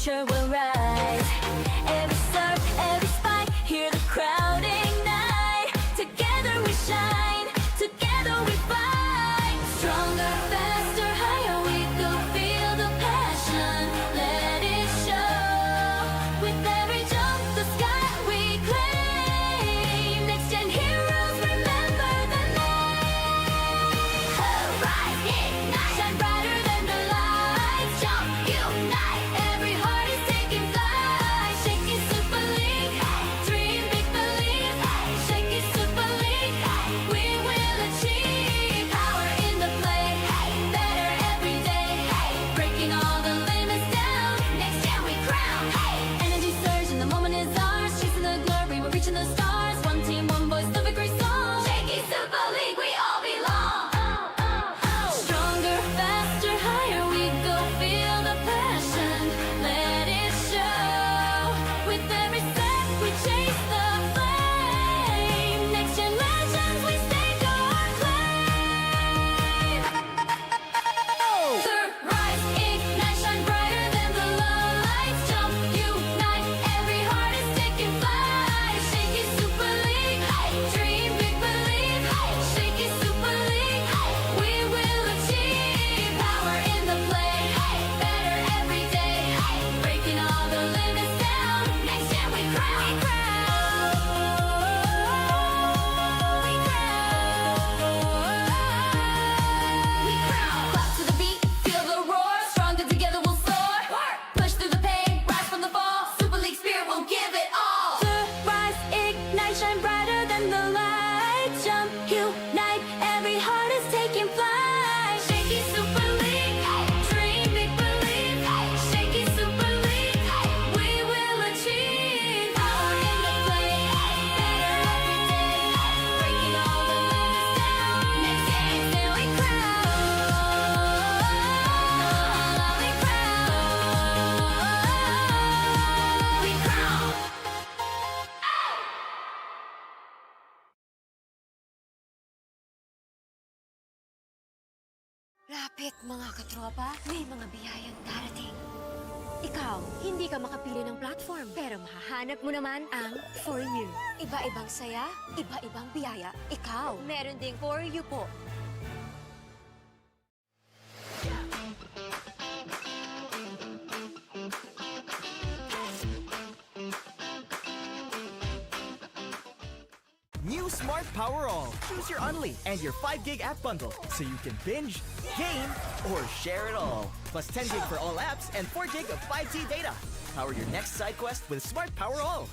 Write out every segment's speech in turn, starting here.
future will rise. Every serve, every spike, hear the crowd ignite. Together we shine, together we fight. Stronger, faster, higher we go. Feel the passion, let it show. With every jump, the sky we claim. Next gen heroes, remember the name. Rise, ignite, shine brighter than the lights. Jump, unite, every heart is taking flight. Shakey Super League, dream, big believe. Shakey Super League, we will achieve. Power in the play, better every day. Breaking all the limits down, next gen we crown. Energy surge and the moment is ours. Chasing the glory, we're reaching the stars. One team, one voice, the victory song. Shakey Super League, we all belong. Stronger, faster, higher we go. Feel the passion, let it show. With every step we chase the flame. Next gen legends, we stake our claim. Rise, ignite, shine brighter than the lights. Jump, unite, every heart is taking flight. Shakey Super League, dream, big believe. Shakey Super League, we will achieve. Power in the play, better every day. Breaking all the limits down, next gen we crown. We crown. Clap to the beat, feel the roar. Stronger together we'll soar. Push through the pain, rise from the fall. Super League spirit will give it all. Rise, ignite, shine brighter than the light. Jump, unite, every heart is taking flight. Shakey Super League, dream, big believe. Shakey Super League, we will achieve. Power in the play, better every day. Breaking all the limits down, next gen we crown. We crown. Lapit mga katropa, may mga biyayang darating. Ikaw, hindi ka makapili ng platform, pero mahahanap mo naman ang For You. Iba-ibang saya, iba-ibang biyaya. Ikaw, meron ding For You po. New Smart Power All. Choose your Unli and your 5 gig app bundle so you can binge, game, or share it all. Plus 10 gig for all apps and 4 gig of 5G data. Power your next side quest with Smart Power All.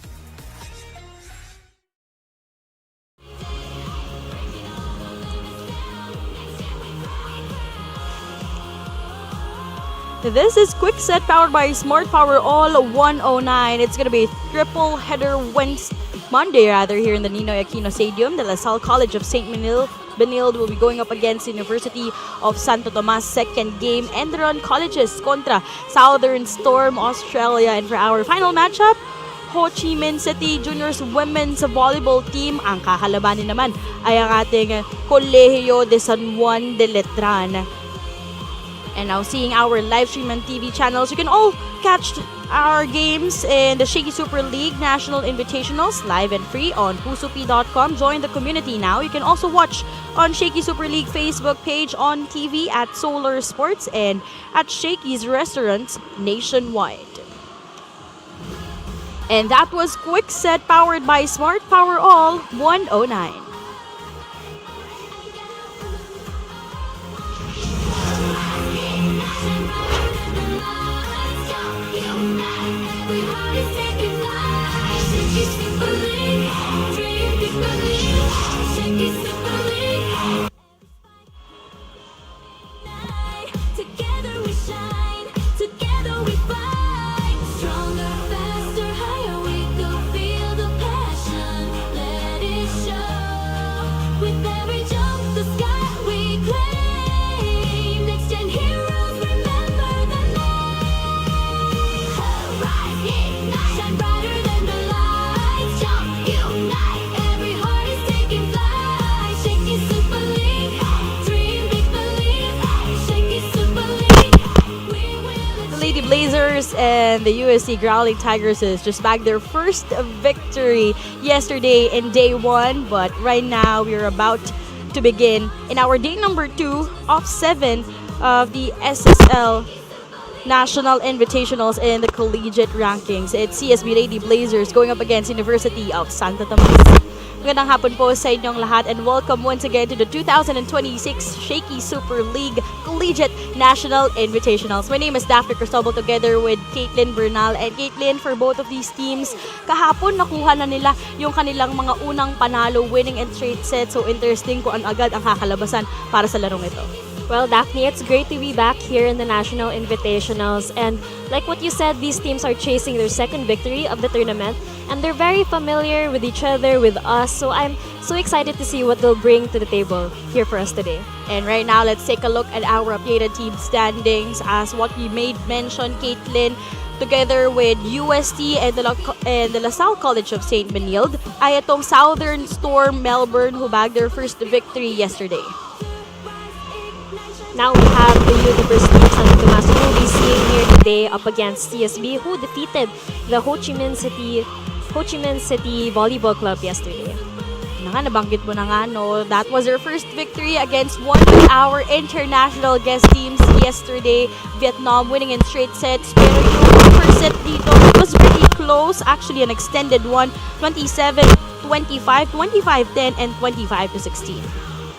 This is Quick Set powered by Smart Power All 109. It's going to be a triple header Monday here in the Ninoy Aquino Stadium. The La Salle College of St. Benilde will be going up against University of Santo Tomas second game. Enderon Colleges kontra Southern Storm Australia. And for our final matchup, Ho Chi Minh City Juniors Women's Volleyball Team. Ang kakalabanin naman ay ang ating Colegio de San Juan de Letran. And now seeing our live stream and TV channels, you can all catch our games in the Shakey Super League National Invitationals live and free on pusupi.com. Join the community now. You can also watch on Shakey Super League Facebook page, on TV at Solar Sports, and at Shakey's restaurants nationwide. And that was Quick Set powered by Smart Power All 109. Together we shine, together we fight. Stronger, faster, higher we go. Feel the passion, let it show. Blazers and the UST Growling Tigresses just bagged their first victory yesterday in day 1, but right now we're about to begin in our day number 2 of 7 of the SSL National Invitationals in the Collegiate rankings. It's CSB Lady Blazers going up against University of Santo Tomas. Magandang hapon po sa inyong lahat and welcome once again to the 2026 Shakey Super League Collegiate National Invitationals. My name is Daphne Cristobal together with Caitlin Bernal. And Caitlin, for both of these teams, kahapon nakuha na nila yung kanilang mga unang panalo, winning in straight sets. So interesting kung ano agad ang kakalabasan para sa larong ito. Well, Daphne, it's great to be back here in the National Invitationals. And like what you said, these teams are chasing their second victory of the tournament. And they're very familiar with each other, with us. So I'm so excited to see what they'll bring to the table here for us today. And right now, let's take a look at our updated team standings. As what we made mention, Caitlin, together with UST and the LaSalle College of St. Benilde, ay itong Southern Storm Melbourne who bagged their first victory yesterday. Now we have the University of Santo Tomas who will be seeing here today up against CSB who defeated the Ho Chi Minh City Volleyball Club yesterday. Nabanggit mo na nga, no? That was their first victory against one of our international guest teams yesterday. Vietnam winning in straight sets. Pero yung first set dito was really close. Actually, an extended one. 27-25, 25-10, and 25-16.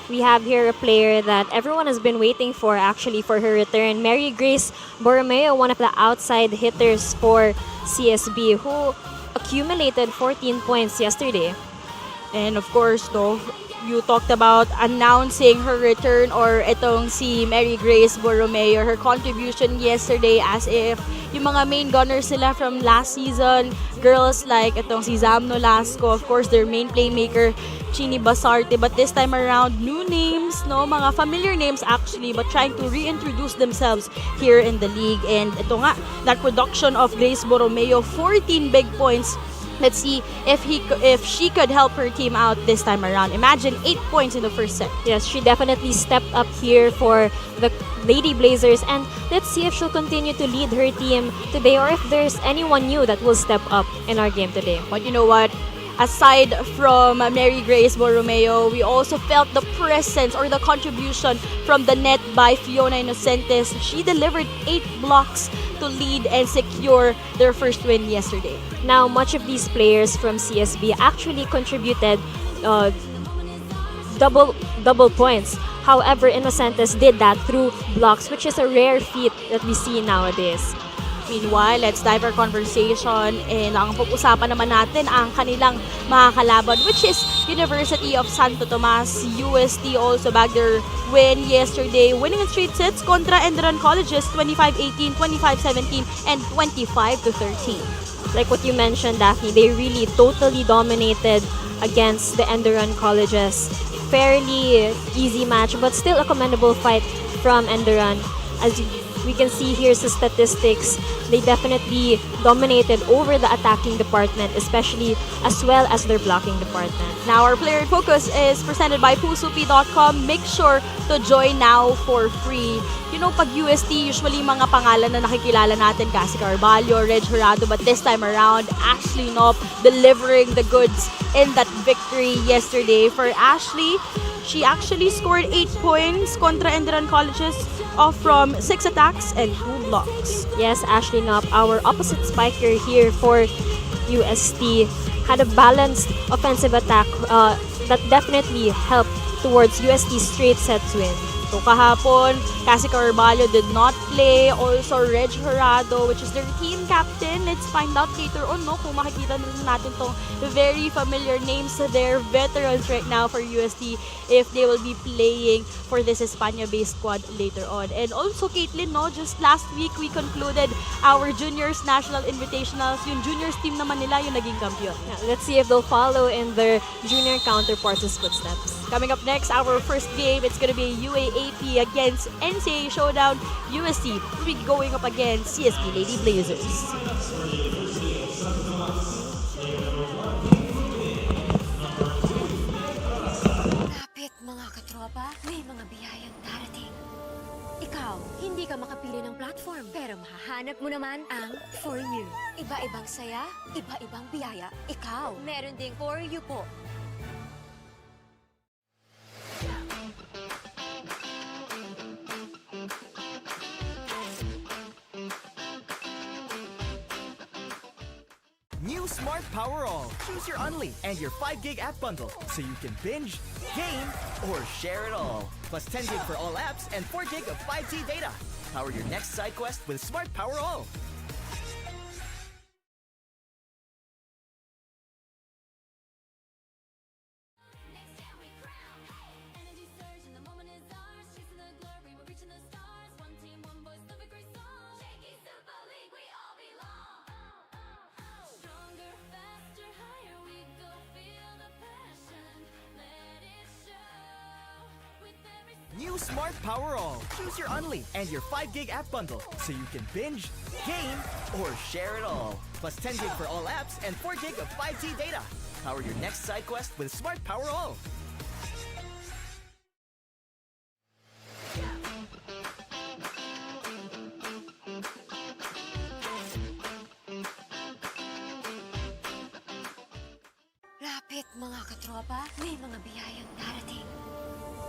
We have here a player that everyone has been waiting for actually for her return. Mary Grace Borromeo, one of the outside hitters for CSB who accumulated 14 points yesterday. And of course, no, you talked about announcing her return or itong si Mary Grace Borromeo, her contribution yesterday as if yung mga main gunners nila from last season, girls like itong si Zam Nolasco, of course, their main playmaker, Chini Basarte, but this time around, new names, no, mga familiar names actually, but trying to reintroduce themselves here in the league. And ito nga, that production of Grace Borromeo, 14 big points. Let's see if she could help her team out this time around. Imagine 8 points in the first set. Yes, she definitely stepped up here for the Lady Blazers, and let's see if she'll continue to lead her team today or if there's anyone new that will step up in our game today. But you know what? Aside from Mary Grace Borromeo, we also felt the presence or the contribution from the net by Fiona Inocentes. She delivered 8 blocks to lead and secure their first win yesterday. Now, much of these players from CSB actually contributed double points. However, Inocentes did that through blocks, which is a rare feat that we see nowadays. Meanwhile, let's dive our conversation and ang pag-usapan naman natin ang kanilang makakalaban, which is University of Santo Tomas. UST also bagged their win yesterday, winning in straight sets kontra Enderun Colleges 25-18, 25-17, and 25-13. Like what you mentioned, Daphne, they really totally dominated against the Enderun Colleges. Fairly easy match, but still a commendable fight from Enderun. As we can see here sa statistics, they definitely dominated over the attacking department, especially as well as their blocking department. Now, our player in focus is presented by pusupi.com. Make sure to join now for free. You know, pag UST, usually mga pangalan na nakikilala natin, Cassie Carvalho, Reg Jurado, but this time around, Ashley Nop delivering the goods in that victory yesterday. For Ashley, she actually scored 8 points kontra Enderun Colleges off from 6 attacks and 2 blocks. Yes, Ashley Knopp, our opposite spiker here for UST, had a balanced offensive attack that definitely helped towards UST's straight sets win. So kahapon, Cassie Carvalho did not play. Also, Reg Jurado, which is their team captain. Let's find out later on, no, kung makikita natin tong very familiar names. They're veterans right now for UST if they will be playing for this Espana-based squad later on. And also, Caitlin, no, just last week we concluded our Juniors National Invitationals. Yung Juniors team naman nila yung naging kampiyon. Yeah, let's see if they'll follow in their junior counterparts' footsteps. Coming up next, our first game, it's gonna be UAAP against NCAA Showdown. UST will be going up against CSB Lady Blazers. Kapit mga katropa, may mga biyayang darating. Ikaw, Ikaw, hindi ka makapili ng platform, pero mahahanap mo naman ang For You. Iba-ibang saya, iba-ibang biyaya. Ikaw, meron ding For You po. New Smart Power All. Choose your Unli and your 5 gig app bundle so you can binge, game, or share it all. Plus 10 gig for all apps and 4 gig of 5G data. Power your next side quest with Smart Power All. Next time we crown. Energy surge and the moment is ours. Chasing the glory, we're reaching the stars. One team, one voice, the victory song. Shakey Super League, we all belong. Stronger, faster, higher we go. Feel the passion, let it show. With every New Smart Power All. Choose your Unli and your 5 gig app bundle so you can binge, game, or share it all. Plus 10 gig for all apps and 4 gig of 5G data. Power your next side quest with Smart Power All. Lapit mga katropa, may mga biyayang darating.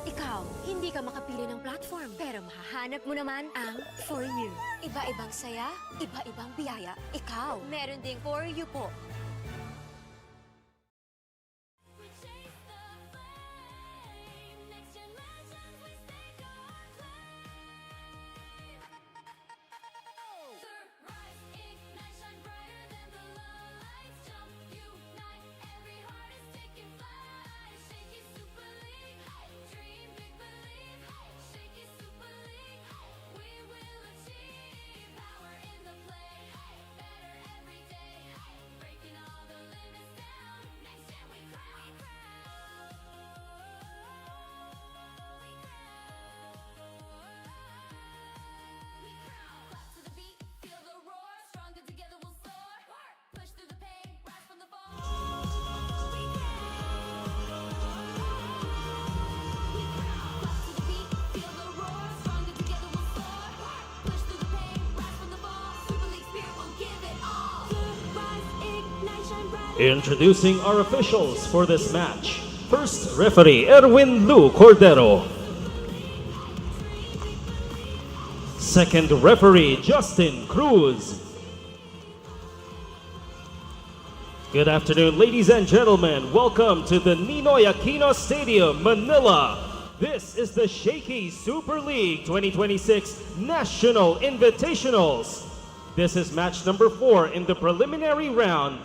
Ikaw, hindi ka makapili ng platform, pero mahahanap mo naman ang For You. Iba-ibang saya, iba-ibang biyaya. Ikaw, meron ding For You po. we chase the flame. Next gen legends, we stake our claim. Surprise, ignite, shine brighter than the lights. Jump, unite, every heart is taking flight. Shakey Super League, dream, big believe. Shakey Super League, we will achieve. Power in the play, better every day. Breaking all the limits down. Next gen we crown. We crown. Clap to the beat, feel the roar. Stronger together we'll soar. Push through the pain, rise from the fall. We crown. Clap to the beat, feel the roar. Stronger together we'll soar. Push through the pain, rise from the fall. Super League spirit will give it all. Rise, ignite, shine bright. Introducing our officials for this match. First referee, Erwin Lu Cordero. Second referee, Justin Cruz. Good afternoon, ladies and gentlemen. Welcome to the Ninoy Aquino Stadium, Manila. This is the Shakey Super League 2026 National Invitationals. This is match number 4 in the preliminary round.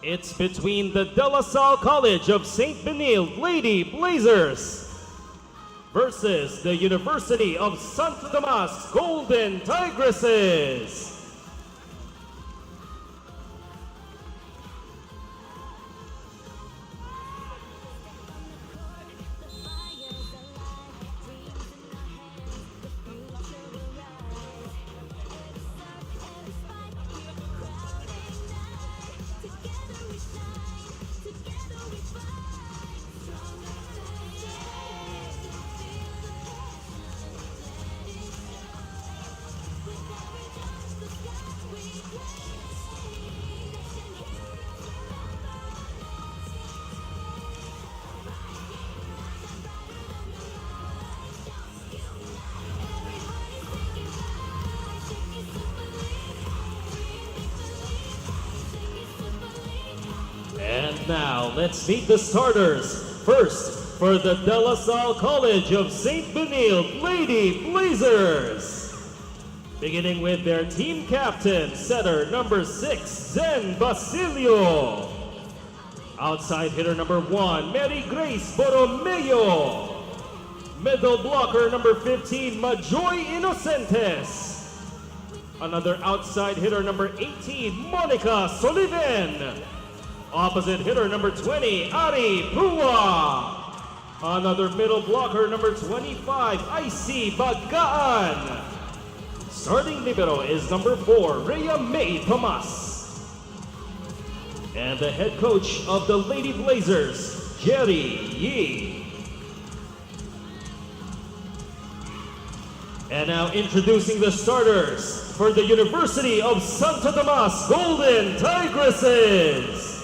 It's between the De La Salle College of St. Benilde Lady Blazers versus the University of Santo Tomas Golden Tigresses. And now, let's meet the starters. First, for the De La Salle College of St. Benilde Lady Blazers. Beginning with their team captain, setter number 6, Zen Basilio. Outside hitter number 1, Mary Grace Borromeo. Middle blocker number 15, Majoy Inocentes. Another outside hitter number 18, Monica Soliven. Opposite hitter number 20, Ari Pua. Another middle blocker number 25, Icy Bagaan. Starting libero is number 4, Rhea May Tomas. And the head coach of the Lady Blazers, Jerry Yee. And now introducing the starters for the University of Santo Tomas Golden Tigresses.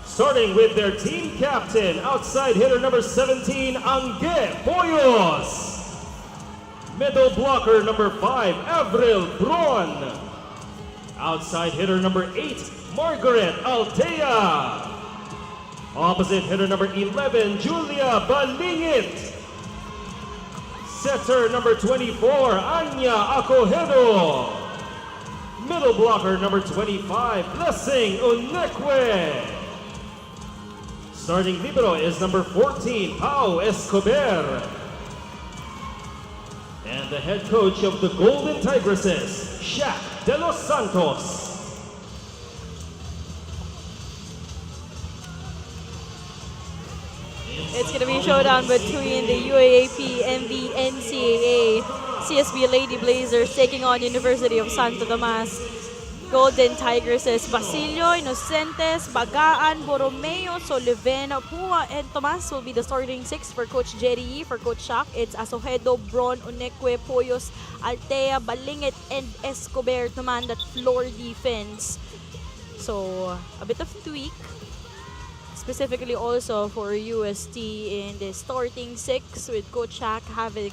Starting with their team captain, outside hitter number 17, Angge Poyos. Middle blocker number 5, Avril Bron. Outside hitter number 8, Margaret Altea. Opposite hitter number 11, Julia Balingit. Setter number 24, Anya Acohedo. Middle blocker number 25, Blessing Unekwe. Starting libero is number 14, Pau Escobar. And the head coach of the Golden Tigresses, Shaq de los Santos. It's going to be a showdown between the UAAP and the NCAA. CSB Lady Blazers taking on University of Santo Tomas. Golden Tigresses, Basilio, Inocentes, Bagaan, Borromeo, Soliven, Pua, and Tomas will be the starting 6 for Coach Jerry. For Coach Shaq, it's Asohedo, Bron, Unekwe, Poyos, Altea, Balingit, and Escobar to man that floor defense. So, a bit of tweak. Specifically also for UST in the starting 6 with Coach Shaq having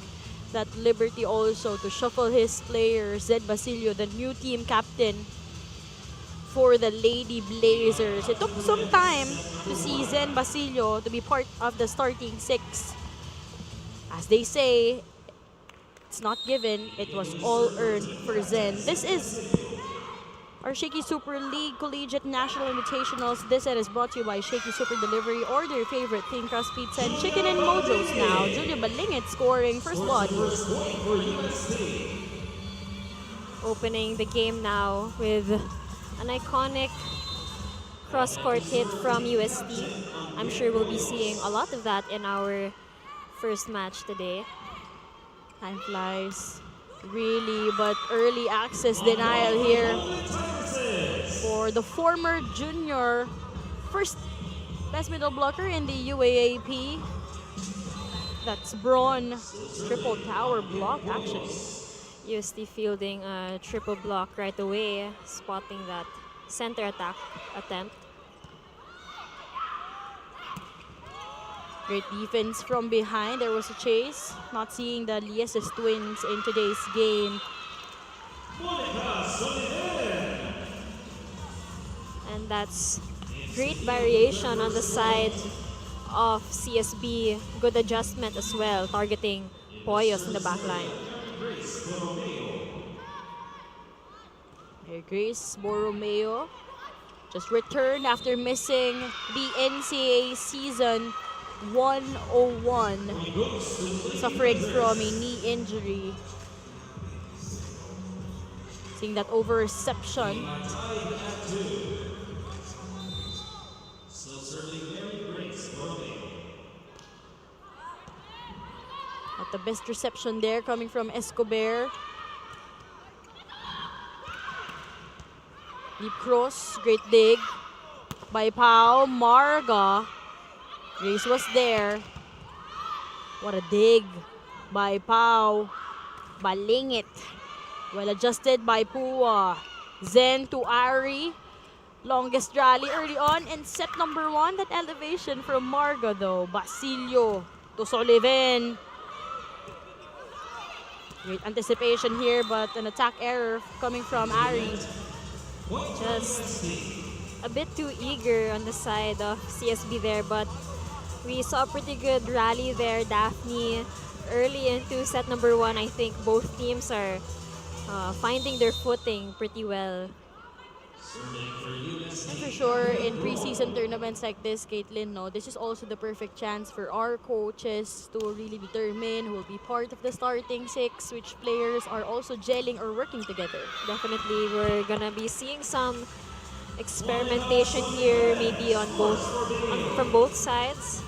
that liberty also to shuffle his players. Zed Basilio, the new team captain for the Lady Blazers. It took some time to see Zen Basilio to be part of the starting 6. As they say, it's not given, it was all earned for Zen. This is our Shakey Super League Collegiate National Invitationals. This set is brought to you by Shakey Super Delivery. Order your favorite thin crust pizza and chicken and mojos now. Julia Balingit scoring first blood. Opening the game now with an iconic cross-court hit from UST. I'm sure we'll be seeing a lot of that in our first match today. Time flies. Really, but early access denial here for the former junior first best middle blocker in the UAAP. That's Braun. Triple tower block actually. UST fielding a triple block right away, spotting that center attack attempt. Great defense from behind. There was a chase. Not seeing the Lieses twins in today's game. And that's great variation on the side of CSB. Good adjustment as well, targeting Poyos in the back line. Here, Grace Borromeo just returned after missing the NCAA season 101, suffering from a knee injury. Seeing that over reception. At the best reception there coming from Escobar. Deep cross, great dig by Pau. Marga. Grace was there. What a dig by Pau. Balingit. Well adjusted by Pua. Zen to Ari. Longest rally early on in set number 1. That elevation from Marga though. Basilio to Soliven. Great anticipation here, but an attack error coming from Ari. Just a bit too eager on the side of CSB there, but we saw a pretty good rally there, Daphne. Early into set number 1, I think both teams are finding their footing pretty well. And for sure, in preseason tournaments like this, Caitlin, no, this is also the perfect chance for our coaches to really determine who will be part of the starting 6, which players are also gelling or working together. Definitely, we're gonna be seeing some experimentation here, maybe from both sides.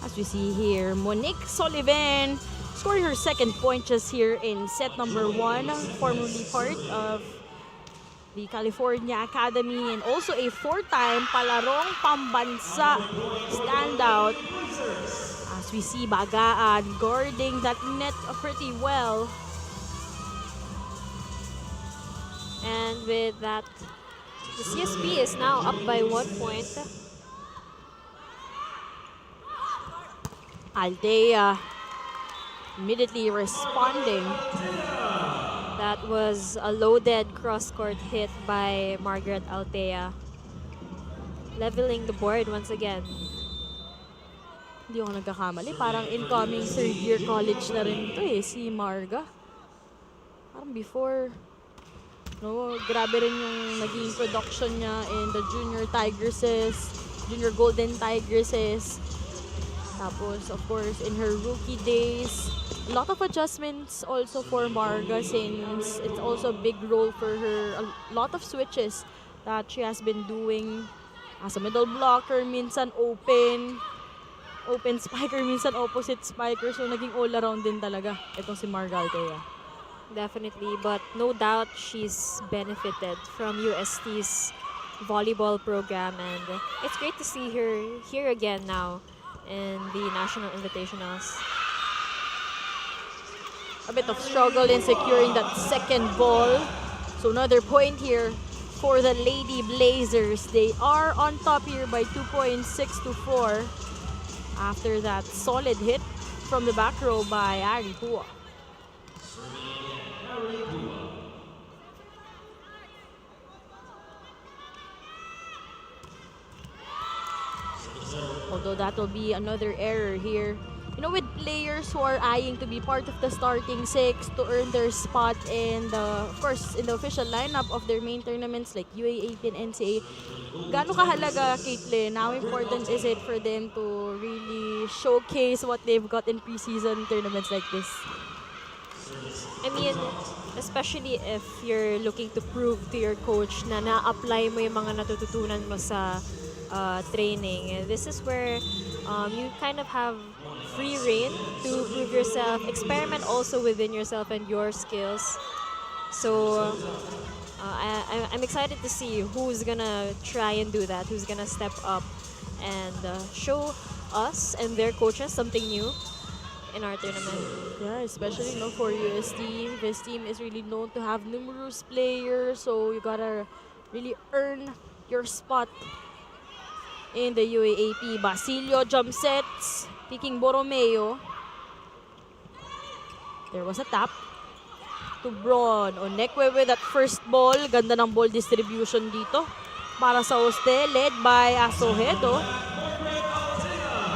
As we see here, Monique Soliven scoring her second point just here in set number 1, formerly part of the California Academy and also a 4-time Palarong Pambansa standout. As we see Bagaan guarding that net pretty well. And with that, the CSB is now up by 1 point. Aldea immediately responding. That was a loaded cross-court hit by Margaret Altea. Leveling the board once again. Hindi ako nagkakamali. Parang incoming third-year college na rin ito eh, si Marga. Parang before, no, grabe rin yung naging production niya in the Junior Tigresses, Junior Golden Tigresses. Tapos, of course, in her rookie days, a lot of adjustments also for Marga since it's also a big role for her. A lot of switches that she has been doing as a middle blocker, minsan open spiker, minsan opposite spiker. So, naging all-around din talaga itong si Marga Altea. Definitely, but no doubt she's benefited from UST's volleyball program, and it's great to see her here again now in the National Invitationals. A bit of struggle in securing that second ball. So, another point here for the Lady Blazers. They are on top here by 2 points, 6-4. After that solid hit from the back row by Ari Pua. Although that will be another error here. You know, with players who are eyeing to be part of the starting six to earn their spot in the, of course, in the official lineup of their main tournaments like UAAP and NCAA, gaano kahalaga, Caitlin? How important is it for them to really showcase what they've got in preseason tournaments like this? I mean, especially if you're looking to prove to your coach na na-apply mo yung mga natututunan mo sa training. This is where you kind of have free reign to prove yourself, experiment also within yourself and your skills. So I'm excited to see who's gonna try and do that, who's gonna step up and show us and their coaches something new in our tournament. Yeah, especially for UST. This team is really known to have numerous players, so you gotta really earn your spot in the UAAP. Basilio jump sets, picking Borromeo. There was a tap to Braun. Onekwe with that first ball. Ganda ng ball distribution dito para sa Oste, led by Asohedo.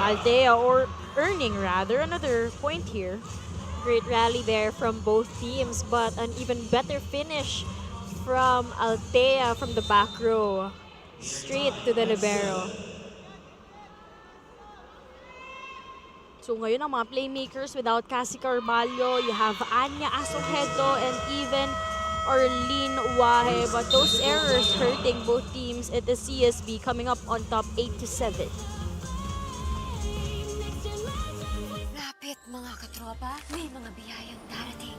Altea earning rather another point here. Great rally there from both teams, but an even better finish from Altea from the back row. Straight to the libero. So ngayon ang mga playmakers without Cassie Carvalho, you have Anya Asohedo and even Arlene Wahe. But those errors hurting both teams at the CSB, coming up on top 8-7. Lapit mga katropa, may mga biyayang darating.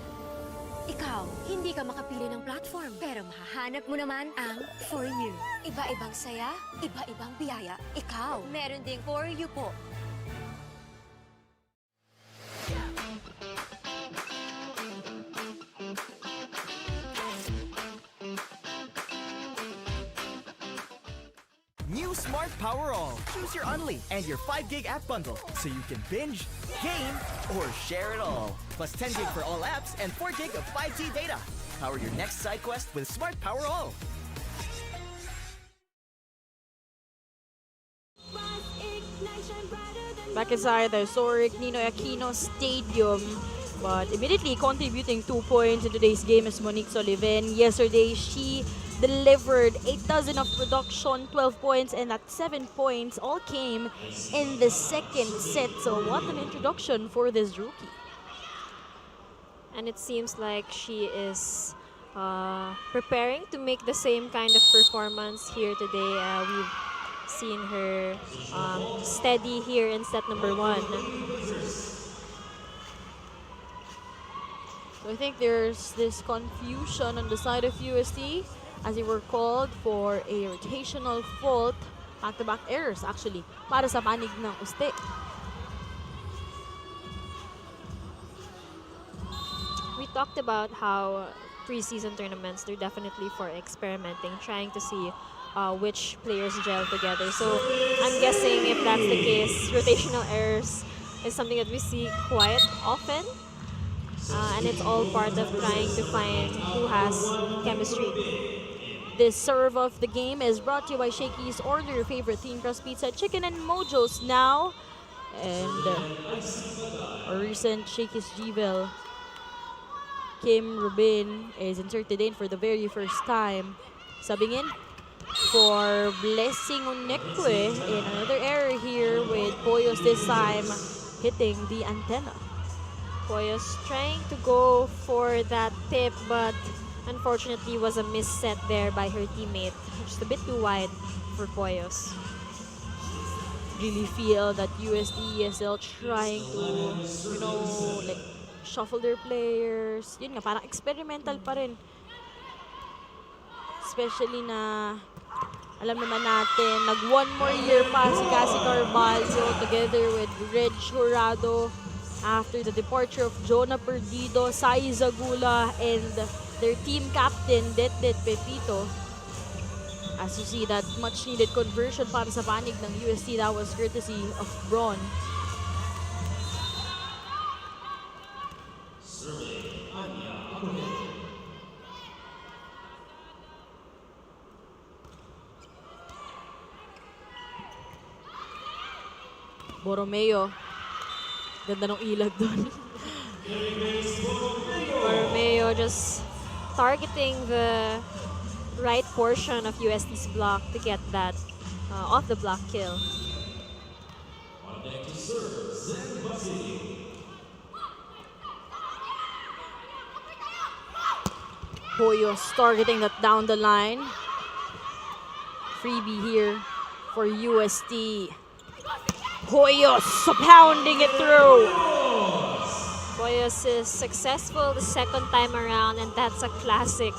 Ikaw, hindi ka makapili ng platform, pero mahahanap mo naman ang For You. Iba-ibang saya, iba-ibang biyaya. Ikaw, meron ding For You po. New Smart Power All. Choose your Unli and your 5 gig app bundle so you can binge, game, or share it all. Plus 10 gig for all apps and 4 gig of 5G data. Power your next side quest with Smart Power All. Back inside the historic Ninoy Aquino Stadium, but immediately contributing 2 points in today's game is Monique Sullivan. Yesterday, she delivered 8 dozen of production, 12 points, and that 7 points all came in the second set. So what an introduction for this rookie. And it seems like she is preparing to make the same kind of performance here today. We've seen her steady here in set number 1. So I think there's this confusion on the side of UST as they were called for a rotational fault, back-to-back errors actually, para sa panig ng Uste. We talked about how preseason tournaments, they're definitely for experimenting, trying to see which players gel together. So I'm guessing if that's the case, rotational errors is something that we see quite often. And it's all part of trying to find who has chemistry. This serve of the game is brought to you by Shakey's. Order your favorite thin crust pizza, chicken, and mojos now. And a recent Shakey's Gvel, Kim Rubin, is inserted in for the very first time. Subbing in for Blessing Onekwe in another error here with Poyos this time hitting the antenna. Poyos trying to go for that tip, but unfortunately was a misset there by her teammate. Just a bit too wide for Poyos. Really feel that UST ESL trying to, like shuffle their players. Yun nga, parang experimental pa rin. Especially na alam naman natin, nag one more year pa si Cassie Carvalho together with Reg Jurado after the departure of Jonah Perdido, Sai Zagula, and their team captain, Det Pepito. As you see, that much needed conversion para sa panig ng UST, that was courtesy of Braun. Borromeo. Ganda ng ilag doon. Borromeo just targeting the right portion of UST's block to get that off the block kill. Poyos targeting that down the line. Freebie here for UST. Poyos pounding it through. Poyos is successful the second time around, and that's a classic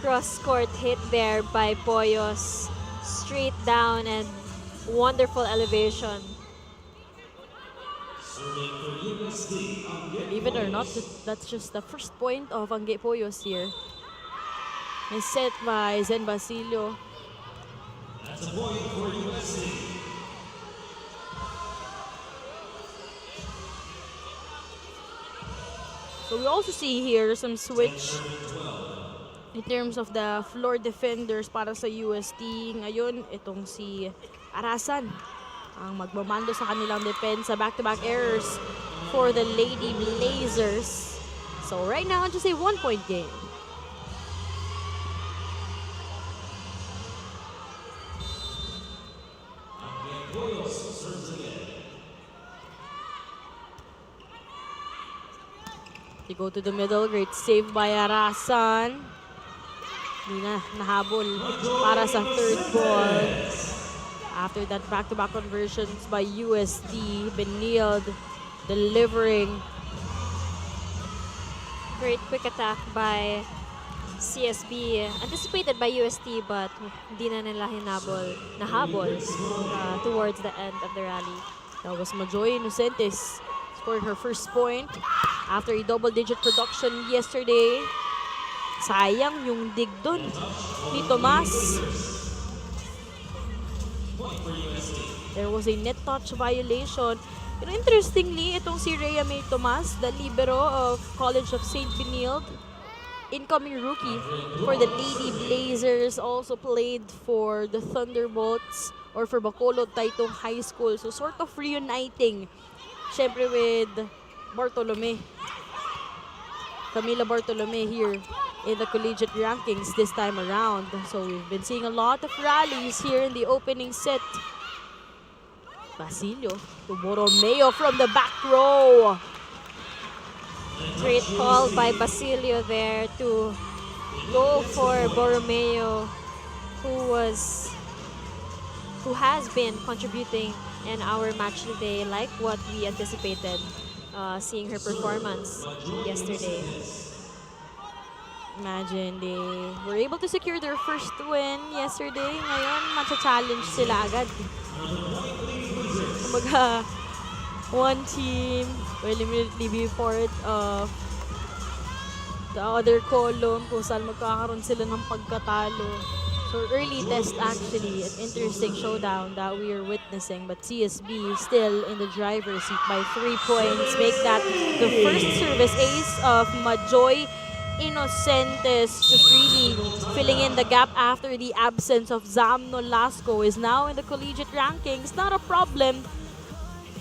cross-court hit there by Poyos. Straight down and wonderful elevation. Believe it or not, that's just the first point of Angge Poyos here. Nice set by Zen Basilio. That's a point for UST. So we also see here some switch in terms of the floor defenders para sa UST. Ngayon, itong si Arasan ang magmamando sa kanilang depensa. Back-to-back errors for the Lady Blazers. So right now, just a 1-point game. They go to the middle. Great save by Arasan. Hindi na nahabol para sa third ball. After that, back-to-back conversions by UST. Benilde delivering. Great quick attack by CSB. Anticipated by UST, but hindi na nila nahabol towards the end of the rally. That was Majoy Inocentes scored her first point after a double-digit production yesterday. Sayang yung dig dun ni Tomas. There was a net touch violation. Interestingly, itong si Rhea May Tomas, the libero of College of St. Benilde, incoming rookie for the Lady Blazers, also played for the Thunderbolts or for Bacolod Taitong High School. So sort of reuniting, syempre with Bartolome. Camila Bartolome here in the collegiate rankings this time around. So we've been seeing a lot of rallies here in the opening set. Basilio to Borromeo from the back row. Great call by Basilio there to go for Borromeo, who has been contributing in our match today, like what we anticipated seeing her performance yesterday. Imagine, they were able to secure their first win yesterday. Ngayon, matcha-challenge sila agad. Kumbaga, one team will immediately be part of the other column kung saan magkakaroon sila ng pagkatalo. So early test actually, an interesting showdown that we are witnessing, but CSB is still in the driver's seat by 3 points. Make that the first service ace of Majoy Inocentes, just really filling in the gap after the absence of Zam Nolasco, is now in the collegiate rankings. Not a problem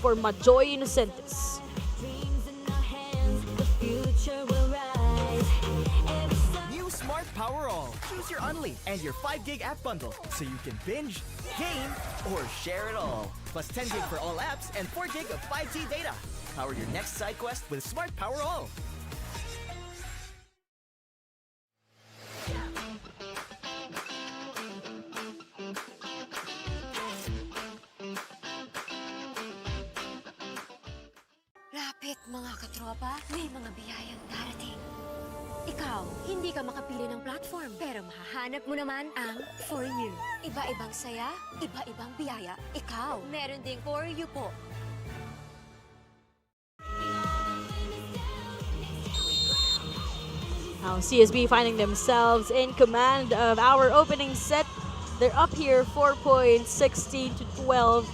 for Majoy Inocentes. Dreams in our hands, the future will rise. Every song New Smart Power All. Choose your Unli and your 5 gig app bundle so you can binge, game, or share it all. Plus 10 gig for all apps and 4 gig of 5G data. Power your next side quest with Smart Power All. Lapit mga katropa, may mga biyayang darating. Ikaw, hindi ka makapili ng platform, pero mahahanap mo naman ang For You. Iba-ibang saya, iba-ibang biyaya. Ikaw, meron ding For You po. Now CSB finding themselves in command of our opening set. They're up here 4 points, 16 to 12.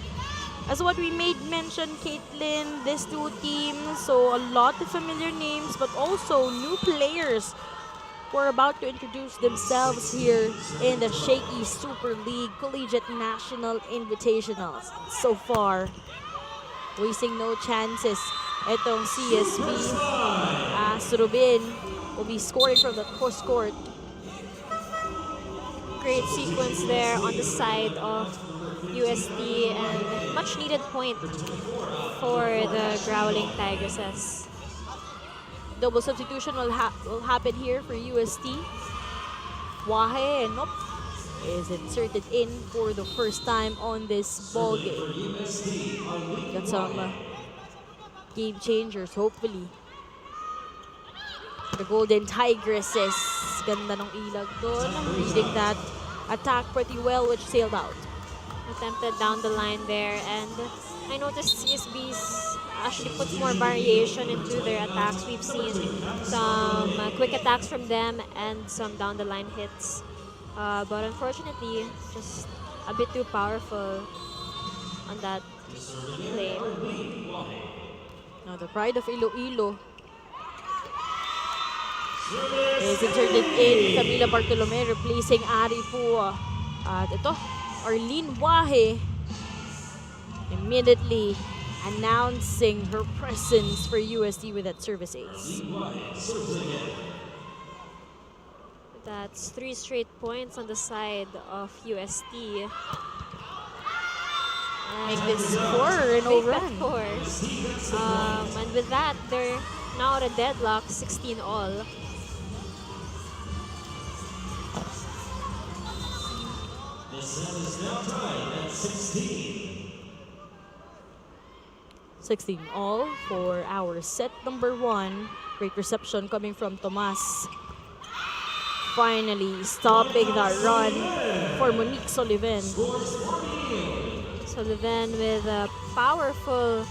As what we made mention, Caitlin, these two teams, so a lot of familiar names, but also new players who are about to introduce themselves here in the Shakey Super League Collegiate National Invitationals. So far, wasting no chances itong CSB. As Ruben will be scoring from the cross court. Great sequence there on the side of UST and much needed point for the Growling Tigresses. Double substitution will happen here for UST. Wahe, nope, is inserted in for the first time on this ball game. Got some game changers, hopefully. The Golden Tigresses, ganda ng ilag doon. Reading that attack pretty well, which sailed out. Attempted down the line there, and I noticed CSB's actually puts more variation into their attacks. We've seen some quick attacks from them and some down the line hits, but unfortunately just a bit too powerful on that play. Now the pride of Iloilo is inserted in. Camila Bartolome replacing Ari po. At ito, Arlene Wahe immediately announcing her presence for UST with that service ace. That's 3 straight points on the side of UST. Make this 4 in Make that overrun. 4. And with that, they're now at a deadlock, 16 all. The set is now tied at 16. 16 all for our set number 1. Great reception coming from Tomas. Finally stopping that run for Monique Sullivan. Sullivan with a powerful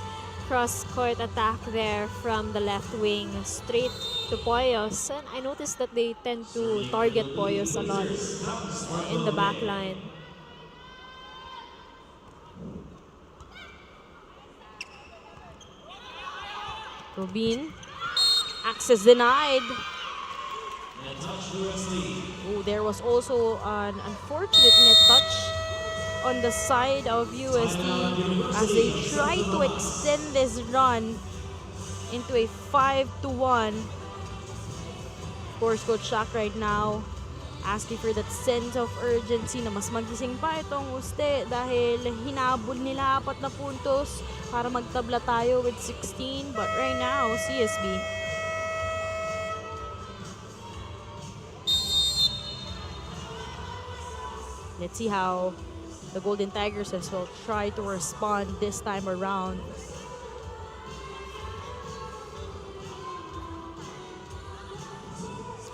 cross-court attack there from the left wing straight to Poyos. And I noticed that they tend to target Poyos a lot in the back line. Rubin, access denied. Oh, there was also an unfortunate net touch on the side of UST as they try to extend this run into a 5-1. Of course, Coach Shaq right now asking for that sense of urgency na mas magising pa itong Uste dahil hinabol nila 4 na puntos para magtabla tayo with 16. But right now, CSB let's see how the Golden Tigresses will try to respond this time around.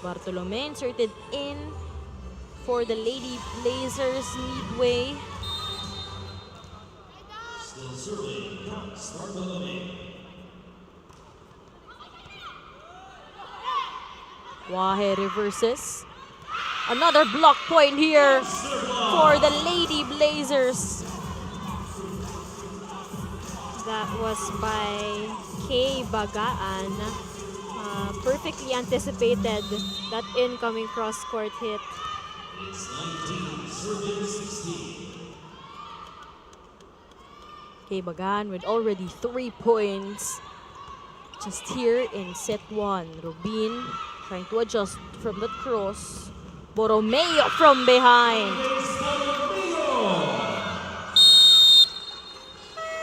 Bartolome inserted in for the Lady Blazers midway. Still serving, Bartolome. Wahe reverses. Another block point here for the Lady Blazers. That was by K. Bagaan. Perfectly anticipated that incoming cross-court hit. Kay Bagan with already 3 points. Just here in set 1. Rubin trying to adjust from the cross. Borromeo from behind.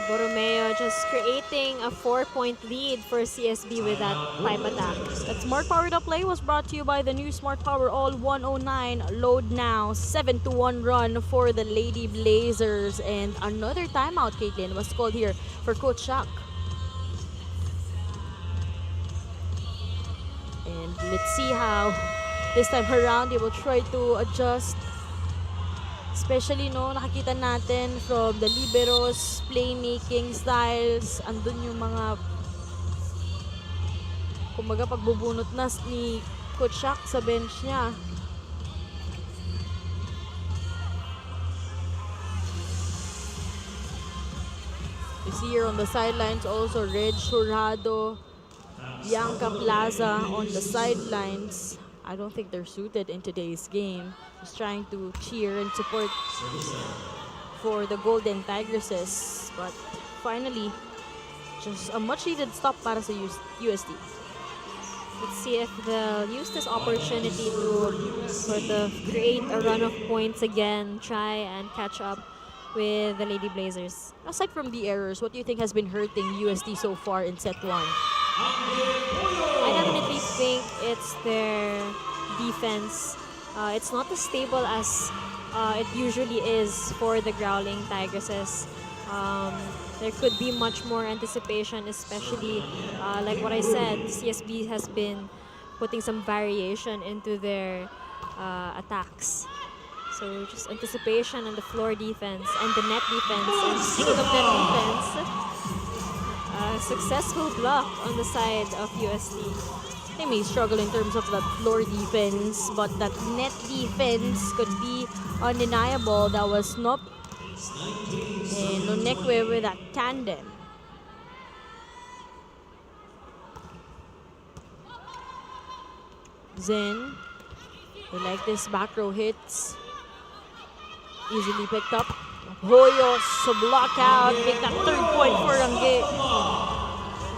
Borromeo just creating a 4-point lead for CSB with that pipe attack. That Smart Powered Up play was brought to you by the new Smart Power All 109. Load now. 7-1 run for the Lady Blazers. And another timeout, Caitlin, was called here for Coach Shaq. And let's see how this time around they will try to adjust. Especially no, nakikita natin from the liberos, playmaking styles, andun yung mga kumbaga pagbubunot na ni Coach Shaq sa bench niya. You see here on the sidelines also Red Jurado, Bianca Plaza on the sidelines. I don't think they're suited in today's game. Just trying to cheer and support for the Golden Tigresses. But finally, just a much-needed stop para sa UST. Let's see if they'll use this opportunity to sort of create a run of points again, try and catch up with the Lady Blazers. Aside from the errors, what do you think has been hurting UST so far in set 1? I definitely think it's their defense. It's not as stable as it usually is for the Growling Tigresses. There could be much more anticipation, especially like what I said, CSB has been putting some variation into their attacks. So just anticipation on the floor defense and the net defense. And speaking of net defense, successful block on the side of UST. They may struggle in terms of that floor defense, but that net defense could be undeniable. That was Nop and Lonekwe with that tandem. Zen, they like this back row hits. Easily picked up. Hoyos to block out. Make that 3rd point for Angge.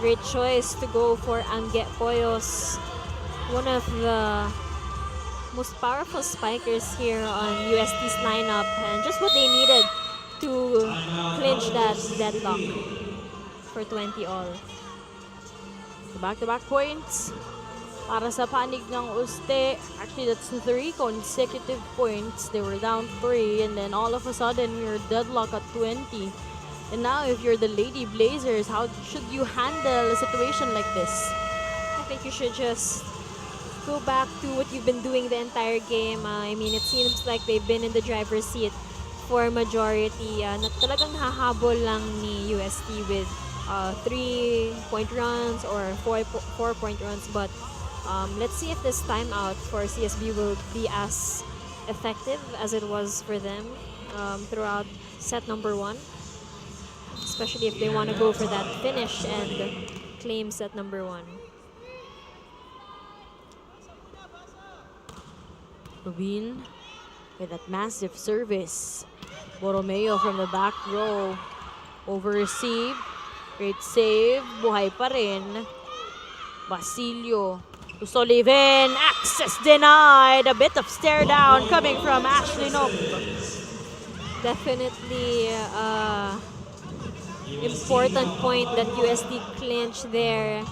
Great choice to go for Angge Poyos. One of the most powerful spikers here on UST's lineup, and just what they needed to clinch that deadlock for 20 all. Back-to-back points para sa panig ng Uste. Actually, that's 3 consecutive points. They were down 3, and then all of a sudden, we're deadlock at 20. And now, if you're the Lady Blazers, how should you handle a situation like this? I think you should just go back to what you've been doing the entire game. I mean, it seems like they've been in the driver's seat for majority. Talagang nahahabol lang ni UST with 3-point runs or 4-point runs. But let's see if this timeout for CSB will be as effective as it was for them throughout set number 1. Especially if they want to go for that finish and claim set number 1. Rubin with that massive service. Borromeo from the back row. Over receive. Great save. Buhay pa rin. Basilio to Sullivan. Access denied. A bit of stare down coming from Ashley Nope. Definitely important point that UST clinched there.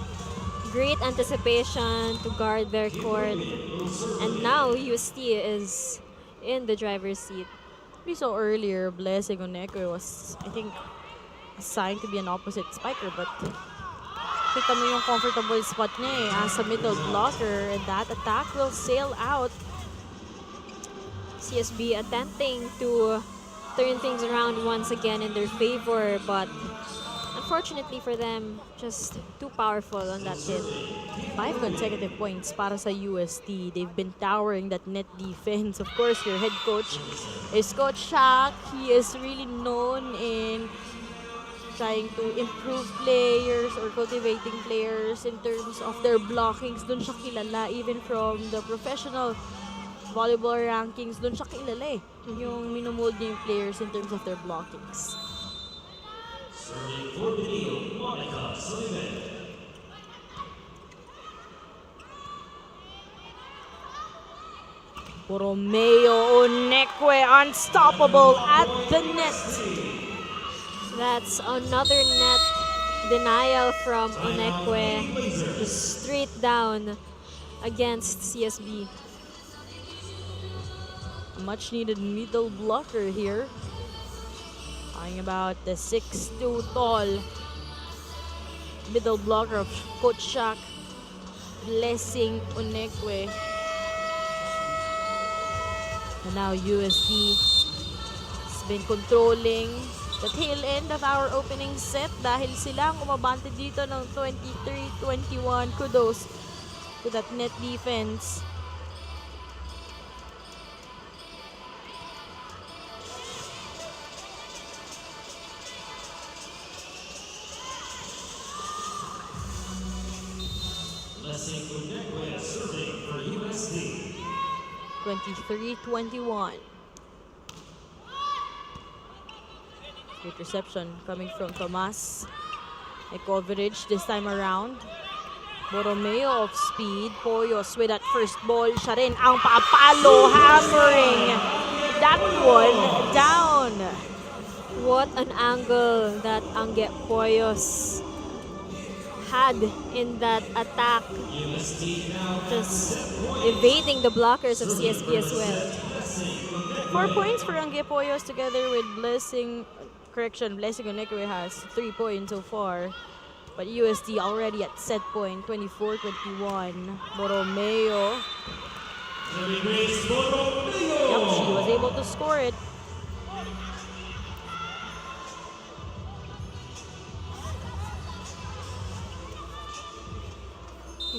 Great anticipation to guard their court. And now UST is in the driver's seat. We saw earlier, Blessing Oneko was, I think, assigned to be an opposite spiker, but kita mo yung comfortable spot niya as a middle blocker, and that attack will sail out. CSB attempting to turn things around once again in their favor, but unfortunately for them, just too powerful on that hit. 5 consecutive points para sa UST. They've been towering that net defense. Of course, your head coach is Coach Shak. He is really known in trying to improve players or cultivating players in terms of their blockings. Doon siya kilala, even from the professional volleyball rankings. Doon siya kilala eh. Yung minumold niya yung players in terms of their blockings. Serving for Benilde, Monica Sullivan. Romeo Onekwe unstoppable at the net. That's another net denial from Onekwe. Just straight down against CSB. A much needed middle blocker here. Talking about the 6'2" tall middle blocker of Coach Shak, Blessing Onekwe. And now USD has been controlling the tail end of our opening set dahil sila ang umabante dito ng 23-21. Kudos to that net defense. Blessing Unekwe serving for UST. 23-21. Great reception coming from Tomas. A coverage this time around. Borromeo of speed. Poyos with that first ball. Siya rin ang papalo. Hammering that one down. What an angle that Angge Poyos had in that attack. Just evading the blockers of CSB as well. 4 points for Angge Poyos together with Blessing. Correction, Blessing Onekwe has 3 points so far. But USD already at set point, 24-21. Borromeo. Yep, she was able to score it.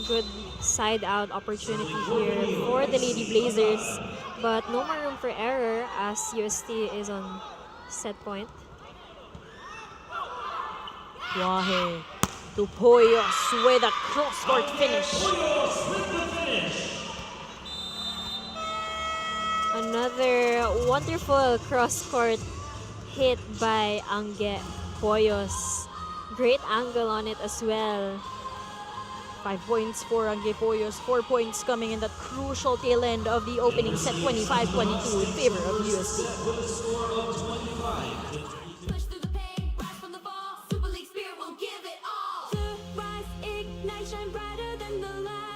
Good side out opportunity here for the Lady Blazers, but no more room for error as UST is on set point. Wahe to Poyos with a cross-court finish. Another wonderful cross-court hit by Angge Poyos. Great angle on it as well. 5 points for Angge Poyos, 4 points coming in that crucial tail end of the opening set, 25-22 in favor of USD. Push through the pain, rise from the fall. Super League spirit will give it all. To rise, ignite, shine brighter than the light.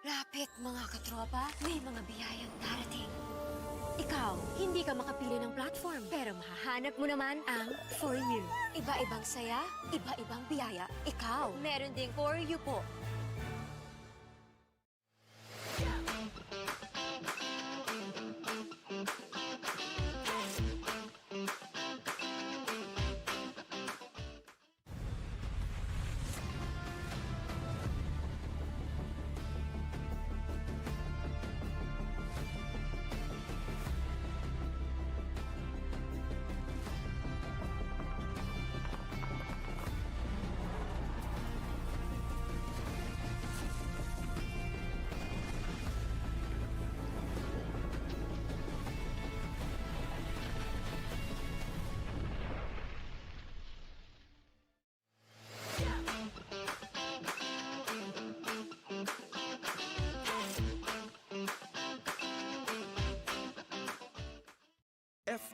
Lapit mga katropa, may mga biyayang darating. Ikaw, hindi ka makapili ng platform, pero mahahanap mo naman ang For You. Iba-ibang saya, iba-ibang biyaya. Ikaw, meron ding For You po.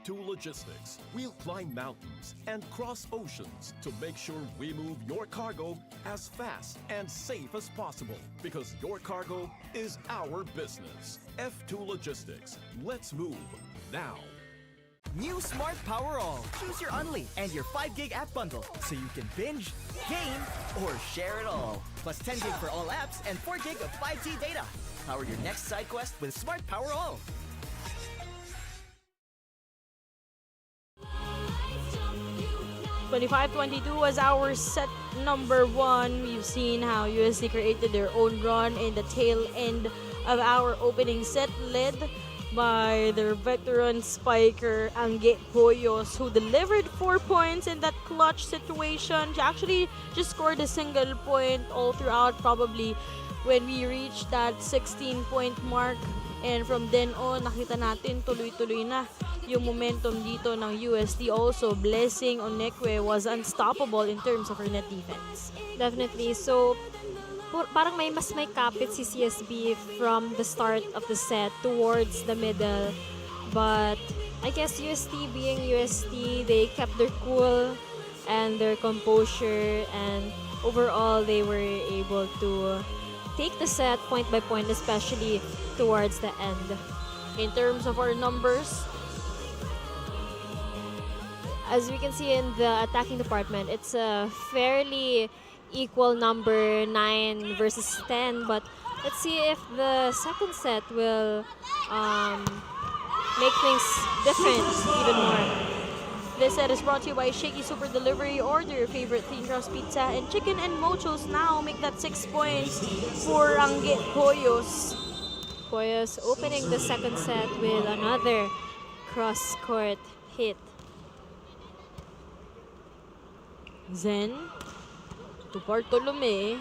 F2 Logistics. We'll climb mountains and cross oceans to make sure we move your cargo as fast and safe as possible, because your cargo is our business. F2 Logistics. Let's move now. New Smart Power All. Choose your Unli and your 5 gig app bundle so you can binge, game, or share it all. Plus 10 gig for all apps and 4 gig of 5G data. Power your next side quest with Smart Power All. 25-22 was our set number 1. We've seen how UST created their own run in the tail end of our opening set, led by their veteran spiker, Angge Hoyos, who delivered 4 points in that clutch situation. She actually just scored a single point all throughout, probably when we reached that 16-point mark. And from then on, nakita natin tuloy-tuloy na yung momentum dito ng UST. Also, Blessing Onekwe was unstoppable in terms of her net defense. Definitely. So, parang may kapit si CSB from the start of the set towards the middle. But I guess UST being UST, they kept their cool and their composure, and overall they were able to take the set point by point, especially towards the end. In terms of our numbers, as we can see in the attacking department, it's a fairly equal number, 9 versus 10. But let's see if the second set will make things different even more. this set is brought to you by Shakey Super Delivery. Order your favorite thin crust pizza and chicken and mochos now. Make that 6 points for Angge Hoyos. Hoyos opening the second set with another cross-court hit. Zen to Bartolome.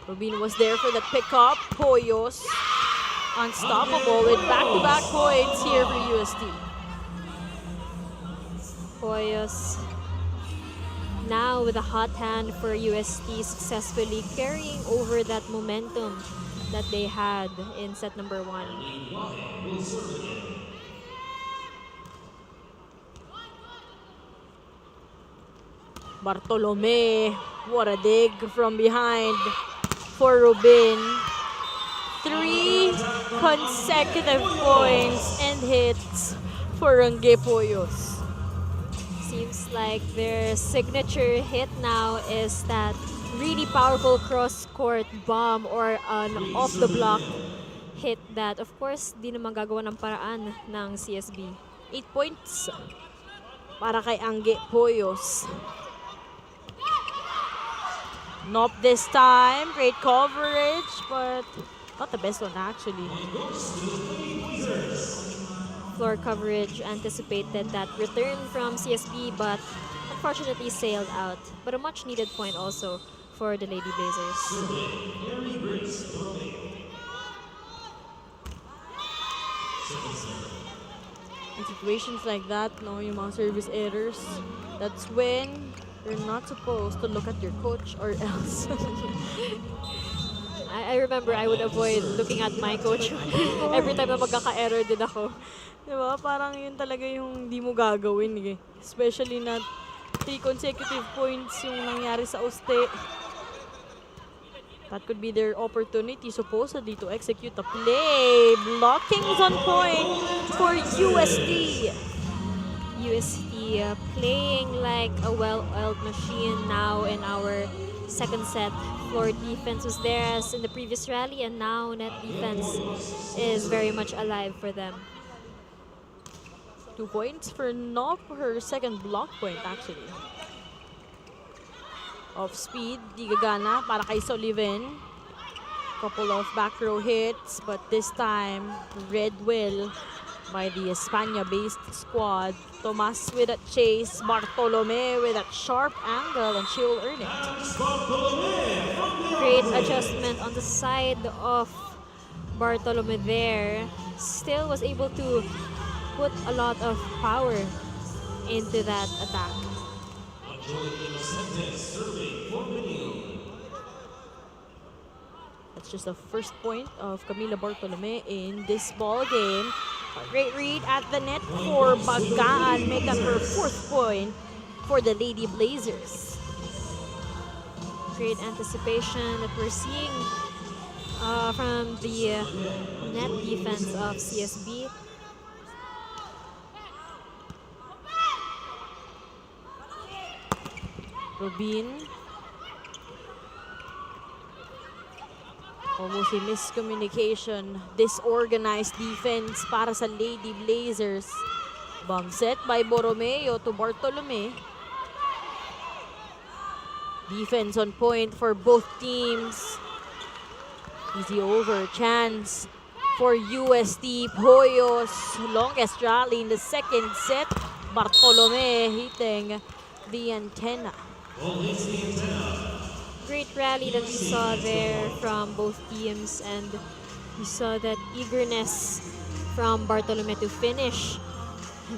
Rubin was there for the pickup. Hoyos unstoppable with back-to-back points here for UST. Hoyos now with a hot hand for UST, successfully carrying over that momentum that they had in set number 1. Bartolome, what a dig from behind for Rubin. 3 consecutive points and hits for Angge Hoyos. Seems like their signature hit now is that really powerful cross-court bomb or an off-the-block hit that, of course, di naman gagawa ng paraan ng CSB. 8 points para kay Angge Hoyos. Not this time. Great coverage, but not the best one actually. Floor coverage anticipated that return from CSB, but unfortunately sailed out. But a much needed point also for the Lady Blazers. In situations like that, no, yung mga service errors, that's when you're not supposed to look at your coach or else. I remember I would avoid looking at my coach every time na magkaka-error din ako. Diba? Parang yun talaga yung di mo gagawin eh. Especially na 3 consecutive points yung nangyari sa Uste. That could be their opportunity supposedly to execute a play. Blocking is on point for UST. UST playing like a well-oiled machine now in our second set. Floor defense was there as in the previous rally, and now net defense is very much alive for them. 2 points for Nop, her second block point actually. Off speed, di gagana para kay Sullivan. Couple of back row hits, but this time Red Will by the Espana-based squad. Tomas with a chase, Bartolome with a sharp angle, and she will earn it. Great adjustment on the side of Bartolome there. Still was able to put a lot of power into that attack. That's just the first point of Camila Bartolome in this ball game. Great read at the net for Bagaan. Make that her 4th point for the Lady Blazers. Great anticipation that we're seeing from the net defense of CSB. Rubin. Almost a miscommunication. Disorganized defense para sa Lady Blazers. Bomb set by Borromeo to Bartolome. Defense on point for both teams. Easy over. Chance for UST. Poyos. Longest rally in the second set. Bartolome hitting the antenna. Great rally that we saw there from both teams, and we saw that eagerness from Bartolome to finish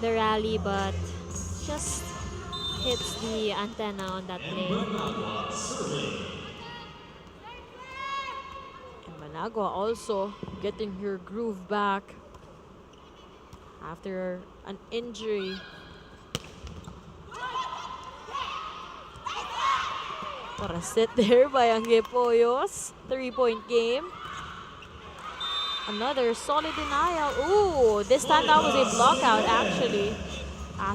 the rally, but just hits the antenna on that play. And Managua also getting her groove back after an injury. What a set there by Angge Poyos. 3-point game. Another solid denial. Ooh, this time that was a block out actually.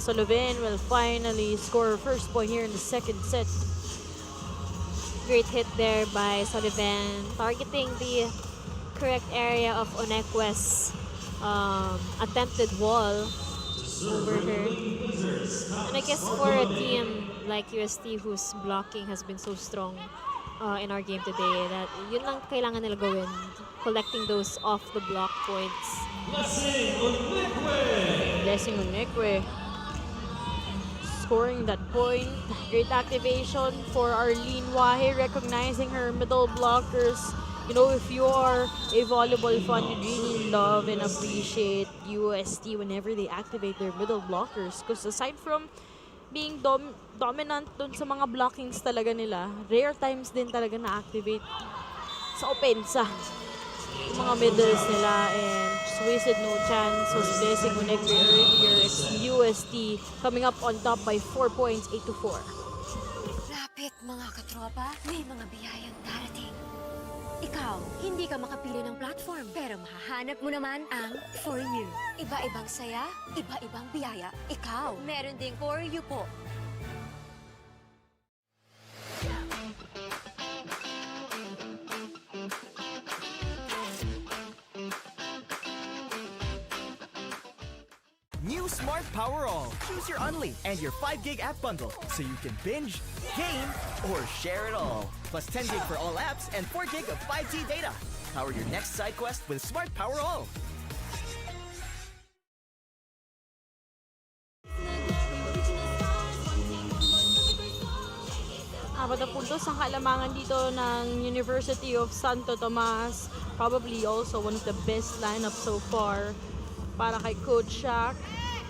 Sullivan will finally score her first point here in the second set. Great hit there by Sullivan, targeting the correct area of Onekwe's attempted wall over her. And I guess for a team like UST whose blocking has been so strong in our game today, that yun lang kailangan nila gawin, collecting those off the block points. Blessing Onekwe scoring that point. Great activation for Arlene Wahe, recognizing her middle blockers. You know, if you are a volleyball fan, you really love and appreciate UST whenever they activate their middle blockers. Because aside from being dominant dun sa mga blockings talaga nila, rare times din talaga na-activate sa opensa yung mga middles nila, and just wasted no chance was Blessing Onekwe earlier. It's UST coming up on top by 4 points, 8-4. Lapit mga katropa, may mga biyayang darating. Ikaw, hindi ka makapili ng platform, pero mahahanap mo naman ang For You. Iba-ibang saya, iba-ibang biyaya. Ikaw, meron ding For You po. New Smart Power All. Choose your Unli and your 5 gig app bundle so you can binge, game, or share it all. Plus 10 gig for all apps and 4 gig of 5G data. Power your next side quest with Smart Power All. Apat na puntos ang kalamangan dito ng University of Santo Tomas. Probably also one of the best lineups so far para kay Coach Shak,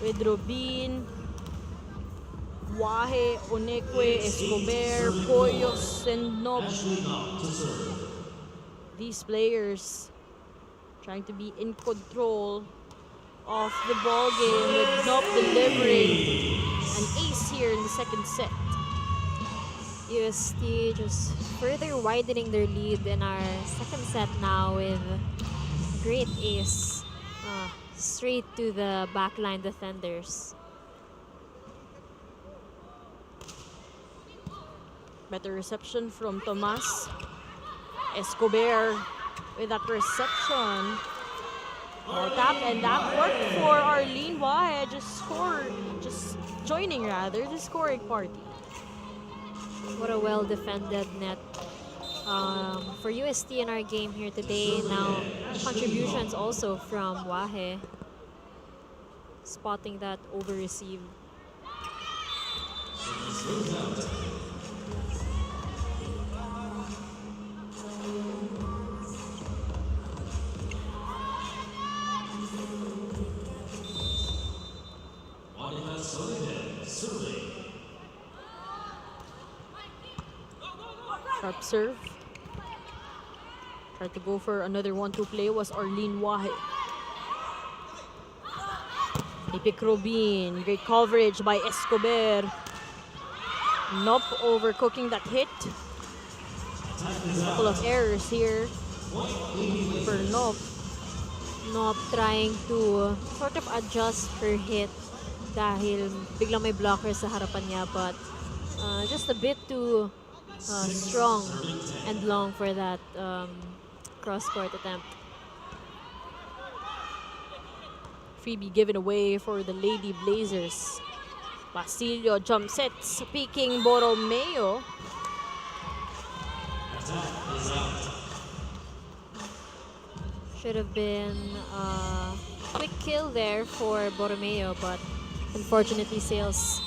with Rubin, Wahe, Onekwe, Escobar, Poyos, and Nob. These players trying to be in control of the ball game, with Nob delivering an ace here in the second set. UST just further widening their lead in our second set now with great ace. Straight to the backline defenders. Better reception from Tomas. Escobar with that reception. Tap, and that worked for Arlene Wahe. Just joining rather the scoring party. What a well-defended net for UST in our game here today. Now, contributions also from Wahe, spotting that over-receive. Sharp serve. Tried to go for another 1-2 play was Arlene Wahe. Epic Rubin. Great coverage by Escobar. Nope, overcooking that hit. Couple of errors here for Nope. Not trying to sort of adjust her hit dahil biglang may blocker sa harapan niya, but just a bit too strong and long for that cross-court attempt. Freebie given away for the Lady Blazers. Basilio jump sets, peeking Borromeo. Should have been a quick kill there for Borromeo, but unfortunately sails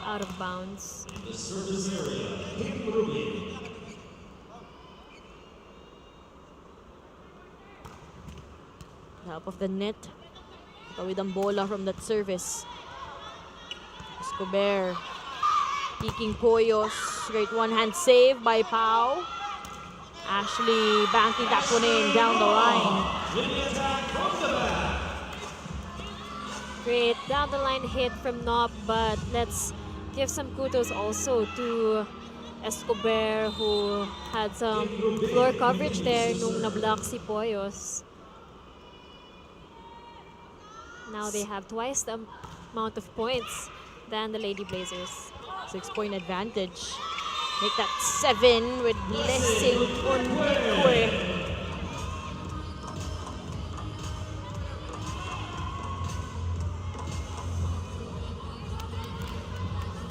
out of bounds. Top of the net. Tawid ang bola from that service. Escobar. Peeking Poyos. Great one-hand save by Pau. Ashley banking that one in down the line. Great down the line hit from Nop, but let's give some kudos also to Escobar, who had some floor coverage there nung na-block si Poyos. Now they have twice the amount of points than the Lady Blazers. 6-point advantage. Make that 7 with Blessing Onekwe.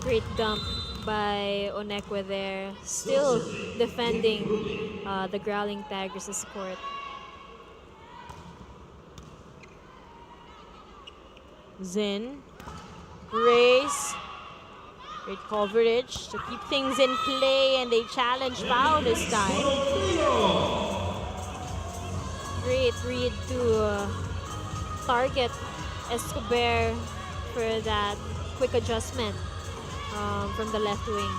Great dump by Onekwe there. Still defending the Growling Tigers' court. Zen. Grace. Great coverage to keep things in play, and they challenge Pau this time. Great read to target Escobar for that quick adjustment from the left wing.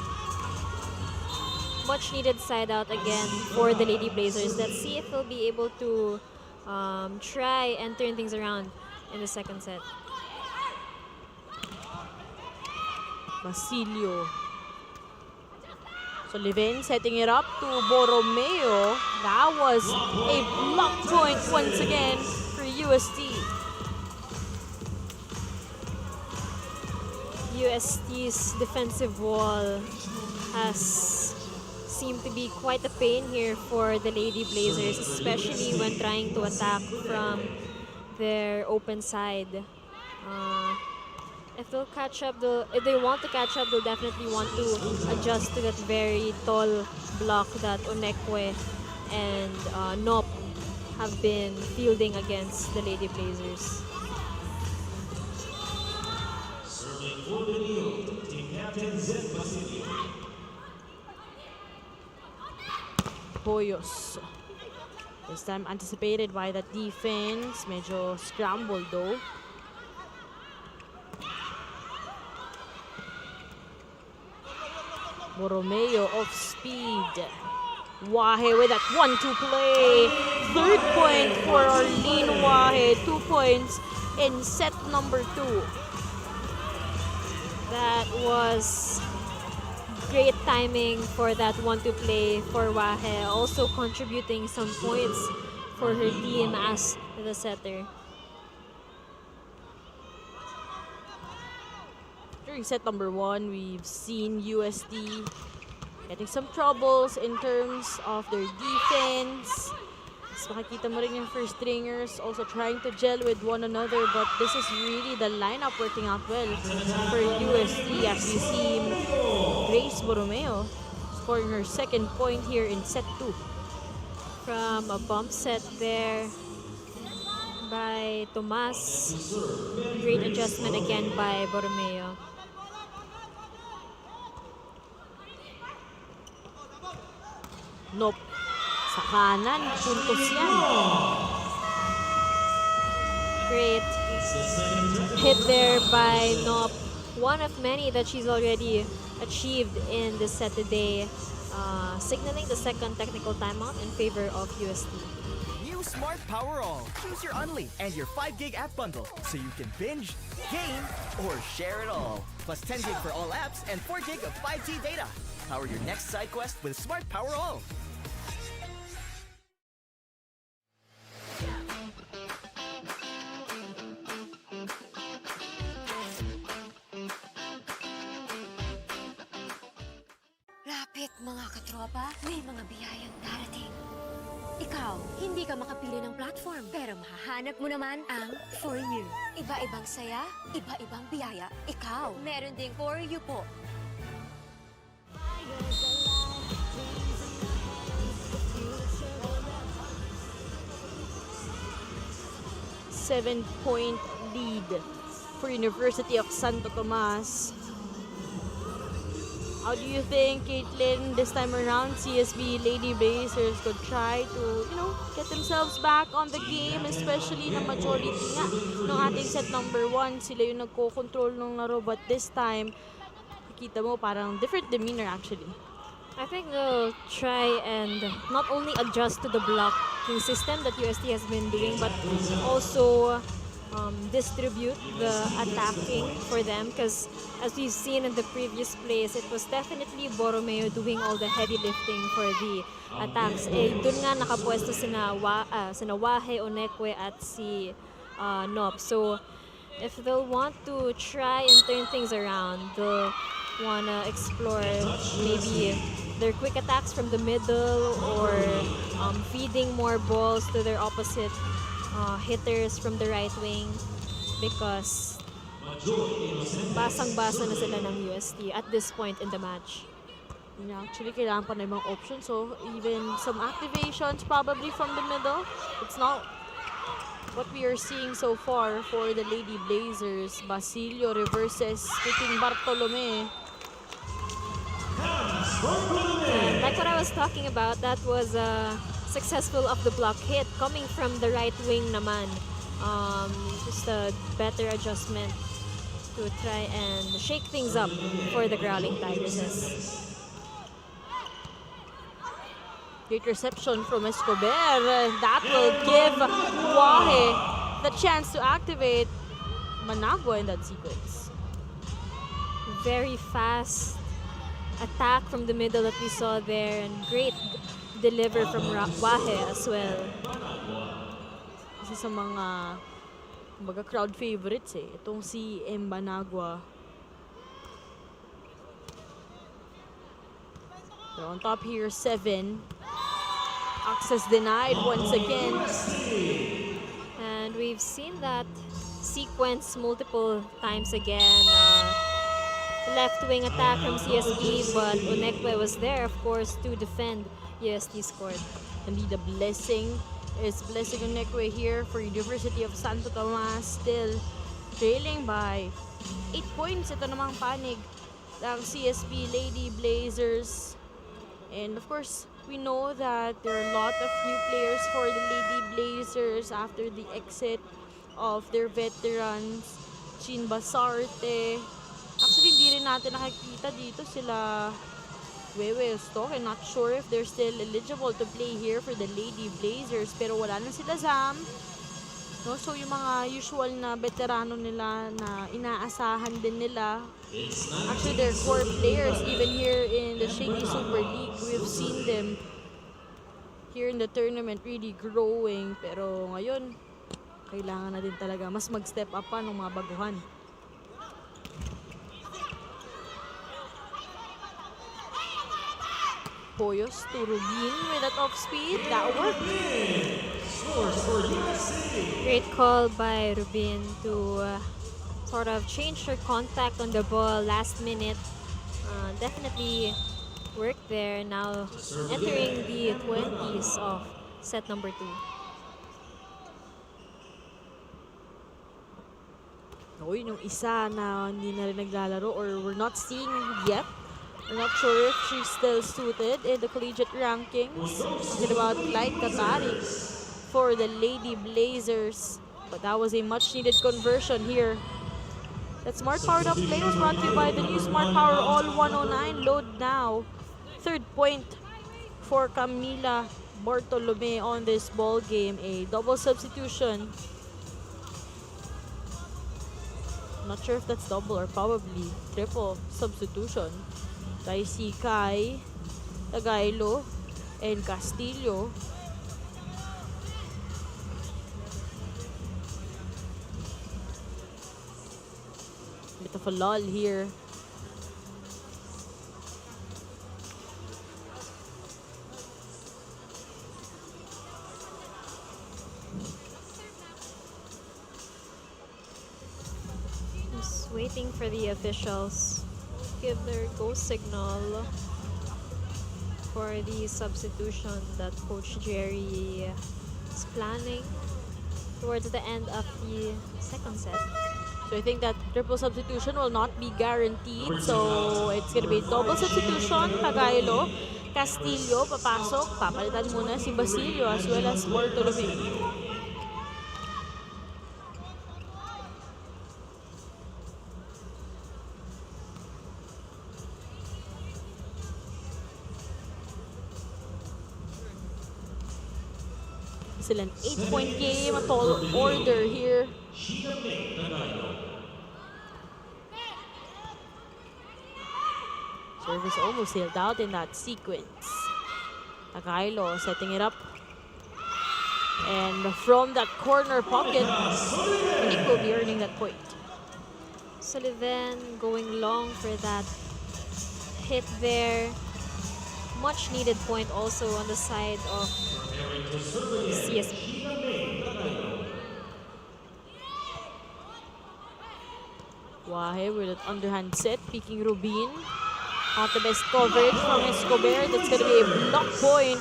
Much needed side out again for the Lady Blazers. Let's see if they'll be able to try and turn things around in the second set. Basilio. Sullivan setting it up to Borromeo. That was a block point once again for UST. UST's defensive wall has seemed to be quite a pain here for the Lady Blazers, especially when trying to attack from their open side. If they'll catch up, if they want to catch up, they'll definitely want to adjust to that very tall block that Onekwe and Nop have been fielding against the Lady Blazers. Serving for Benilde, team captain Zen Basilio. Poyos. This time anticipated by the defense. Medyo scrambled though. Borromeo off speed. Wahe with that 1-2 play. Third point for Arlene Wahe. 2 points in set number 2. That was great timing for that 1-2 play for Wahe. Also contributing some points for her team as the setter. During set number 1, we've seen UST getting some troubles in terms of their defense. Mas makikita mo rin yung first stringers also trying to gel with one another, but this is really the lineup working out well for UST, as we see Grace Borromeo scoring her second point here in set 2. From a bump set there by Tomas. Great adjustment again by Borromeo. Nope. Sa kanan, puntos yan. Great hit there by Nop. One of many that she's already achieved in this set today, signaling the second technical timeout in favor of UST. New Smart Power All. Choose your Unli and your 5 gig app bundle so you can binge, game, or share it all. Plus 10 gig for all apps and 4 gig of 5G data. Power your next side quest with Smart Power All. Lapit mga katropa, may mga biyayang darating. Ikaw, hindi ka makapili ng platform, pero mahahanap mo naman ang For You. Iba-ibang saya, iba-ibang biyaya. Ikaw, meron ding For You po. Seven-point lead for University of Santo Tomas. How do you think, Caitlin, this time around, CSB Lady Blazers could try to, get themselves back on the game, especially na majority nga ng ating set number 1. Sila yung nagko-control ng laro, but this time, kita mo parang different demeanor actually. I think they'll try and not only adjust to the blocking system that UST has been doing, but also distribute the attacking for them, because as we've seen in the previous plays, it was definitely Borromeo doing all the heavy lifting for the attacks. Dun nga nakapwesto sina Wahe, Onekwe at si Nop. So if they'll want to try and turn things around, they'll wanna explore maybe their quick attacks from the middle, or feeding more balls to their opposite hitters from the right wing, because basang-basa na sila ng UST at this point in the match. Yeah, actually, kailangan pa na ibang options. So, even some activations probably from the middle. It's not what we are seeing so far for the Lady Blazers. Basilio reverses picking Bartolome. And like what I was talking about, that was successful off the block hit coming from the right wing naman. Just a better adjustment to try and shake things up for the Growling Tigresses. Great reception from Escobar. That will give Wahe the chance to activate Managua in that sequence. Very fast attack from the middle that we saw there, and great deliver from Wahe as well. Isa sa mga crowd favorites itong si Managua. So on top here, 7. Access denied once again. And we've seen that sequence multiple times again. Left wing attack from CSB, but Onekwe was there, of course, to defend UST's court. Indeed, the blessing is blessing Onekwe here for University of Santo Tomas, still trailing by 8 points. Ito namang panig ng CSB Lady Blazers. And of course, we know that there are a lot of new players for the Lady Blazers after the exit of their veterans, Chin Basarte. Actually, hindi rin natin nakikita dito sila Wewe Stock. I'm not sure if they're still eligible to play here for the Lady Blazers, pero wala na sila Zam. No? So yung mga usual na veterano nila na inaasahan din nila. Actually, they're core players even here in the Shakey Super League. We've seen them here in the tournament really growing, pero ngayon kailangan na din talaga mas mag-step up pa ng mga baguhan. Poyos to Rubin with that off speed. That worked. Great call by Rubin to sort of change her contact on the ball last minute. Definitely worked there. Now entering the 20s of set number 2. Uy, yung isa na hindi na rin naglalaro or we're not seeing yet. I'm not sure if she's still suited in the collegiate rankings. Talking about Light Katari for the Lady Blazers. But that was a much-needed conversion here. That Smart Powered Up play was brought to you by the new Smart Power All 109. Load now. Third point for Camila Bartolome on this ball game. A double substitution. Not sure if that's double or probably triple substitution. Tayo si Kai, Tagailo, and Castillo. Bit of a lull here. Just waiting for the officials to give their go signal for the substitution that Coach Jerry is planning towards the end of the second set. So I think that triple substitution will not be guaranteed. So it's gonna be double substitution. Tagailo, Castillo, papasok. Papalitan muna si Basilio as well as Bartolome. Still an 8-point game, a tall order here. Service almost sailed out in that sequence. Tagailo setting it up. And from that corner pocket, Nick will be earning that point. Sullivan going long for that hit there. Much needed point also on the side of CSB. Wahe with an underhand set, peeking Rubin. Not the best coverage from Escobar. That's going to be a block point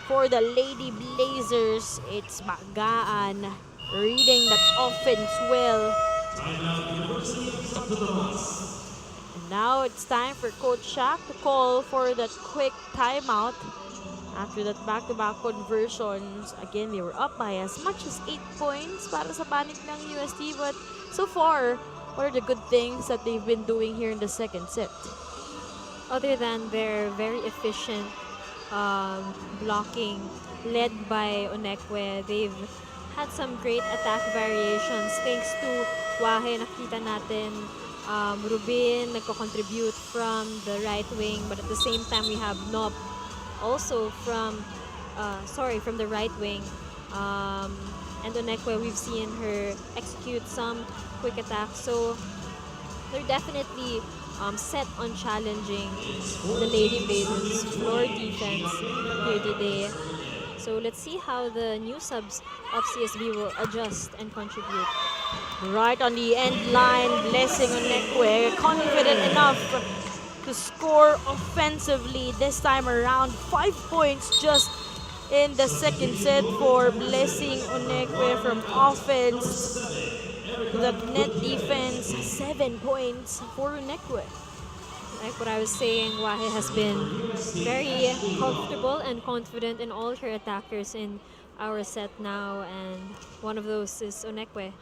for the Lady Blazers. It's Bagaan reading that offense well. And now it's time for Coach Shaq to call for that quick timeout. After that back-to-back conversions, again, they were up by as much as 8 points para sa panik ng UST. But so far, what are the good things that they've been doing here in the second set? Other than their very efficient blocking led by Onekwe, they've had some great attack variations thanks to Wahe. Nakita natin Rubin nagko-contribute from the right wing, but at the same time we have Nop also from the right wing. And Onekwe, we've seen her execute some quick attacks, so they're definitely set on challenging the Lady Blazers' floor defense here today. So let's see how the new subs of CSB will adjust and contribute. Right on the end line, Blessing Onekwe, confident enough to score offensively this time around. 5 points just in the second set for Blessing Onekwe from offense. The net defense, 7 points for Onekwe. Like what I was saying, Wahe has been very comfortable and confident in all her attackers in our set now, and one of those is Onekwe.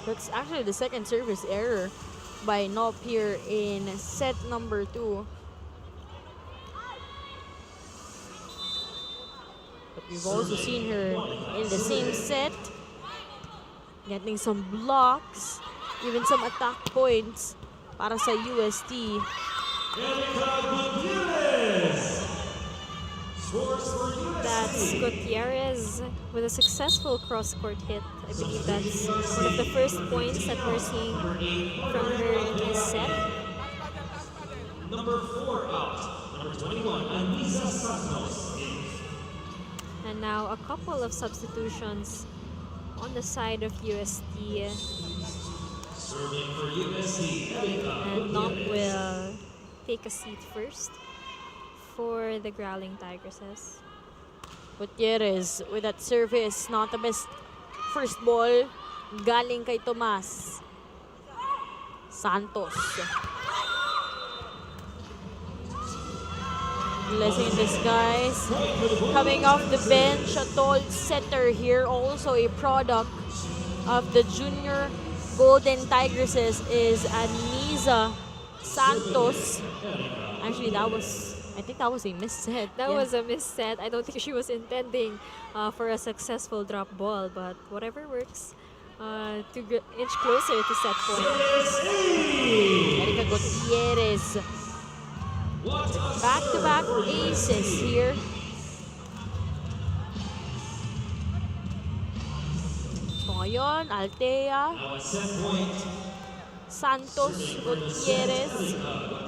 That's actually the second service error by Nop here in set number 2. But we've also seen her in the same set, getting some blocks, even some attack points para sa UST. That's Gutierrez with a successful cross-court hit. I believe that's one of the first points that we're seeing from her in this set. Number 4 out. Number 21, Anissa Santos. And now a couple of substitutions on the side of UST. Serving for UST, And Nop will take a seat first for the Growling Tigresses. Gutierrez with that service, not the best first ball. Galing kay Tomas. Santos. Blessing in disguise. Coming off the bench, a tall setter here, also a product of the junior Golden Tigresses, is Anisa Santos. Actually, that was I think that was a missed set. That Yeah. was a missed set. I don't think she was intending for a successful drop ball, but whatever works to inch closer to set point. Erika Gutierrez. Back-to-back aces here. So ngayon, Altea, Santos, Gutierrez,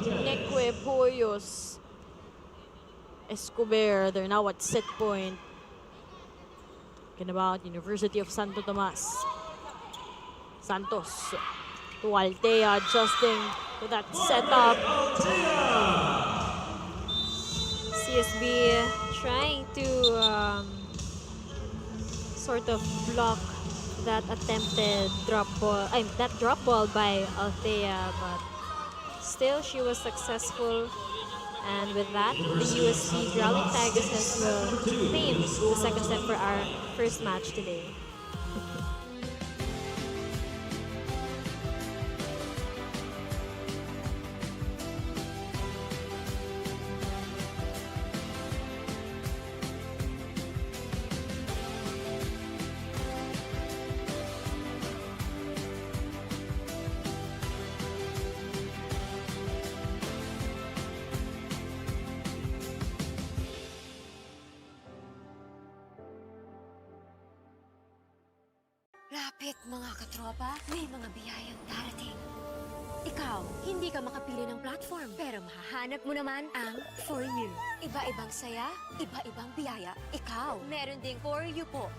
Nekwe, Poyos, Escobar. They're now at set point. Talking about University of Santo Tomas. Santos to Altea, adjusting to that setup. CSB trying to sort of block that attempted drop ball, that drop ball by Althea, but still she was successful. And with that, the UST Growling Tigresses will claim the second set for our first match today. Lapit mga katropa, may mga biyayang darating. Ikaw, hindi ka makapili ng platform, pero mahahanap mo naman ang For You. Iba-ibang saya, iba-ibang biyaya. Ikaw, meron ding For You po.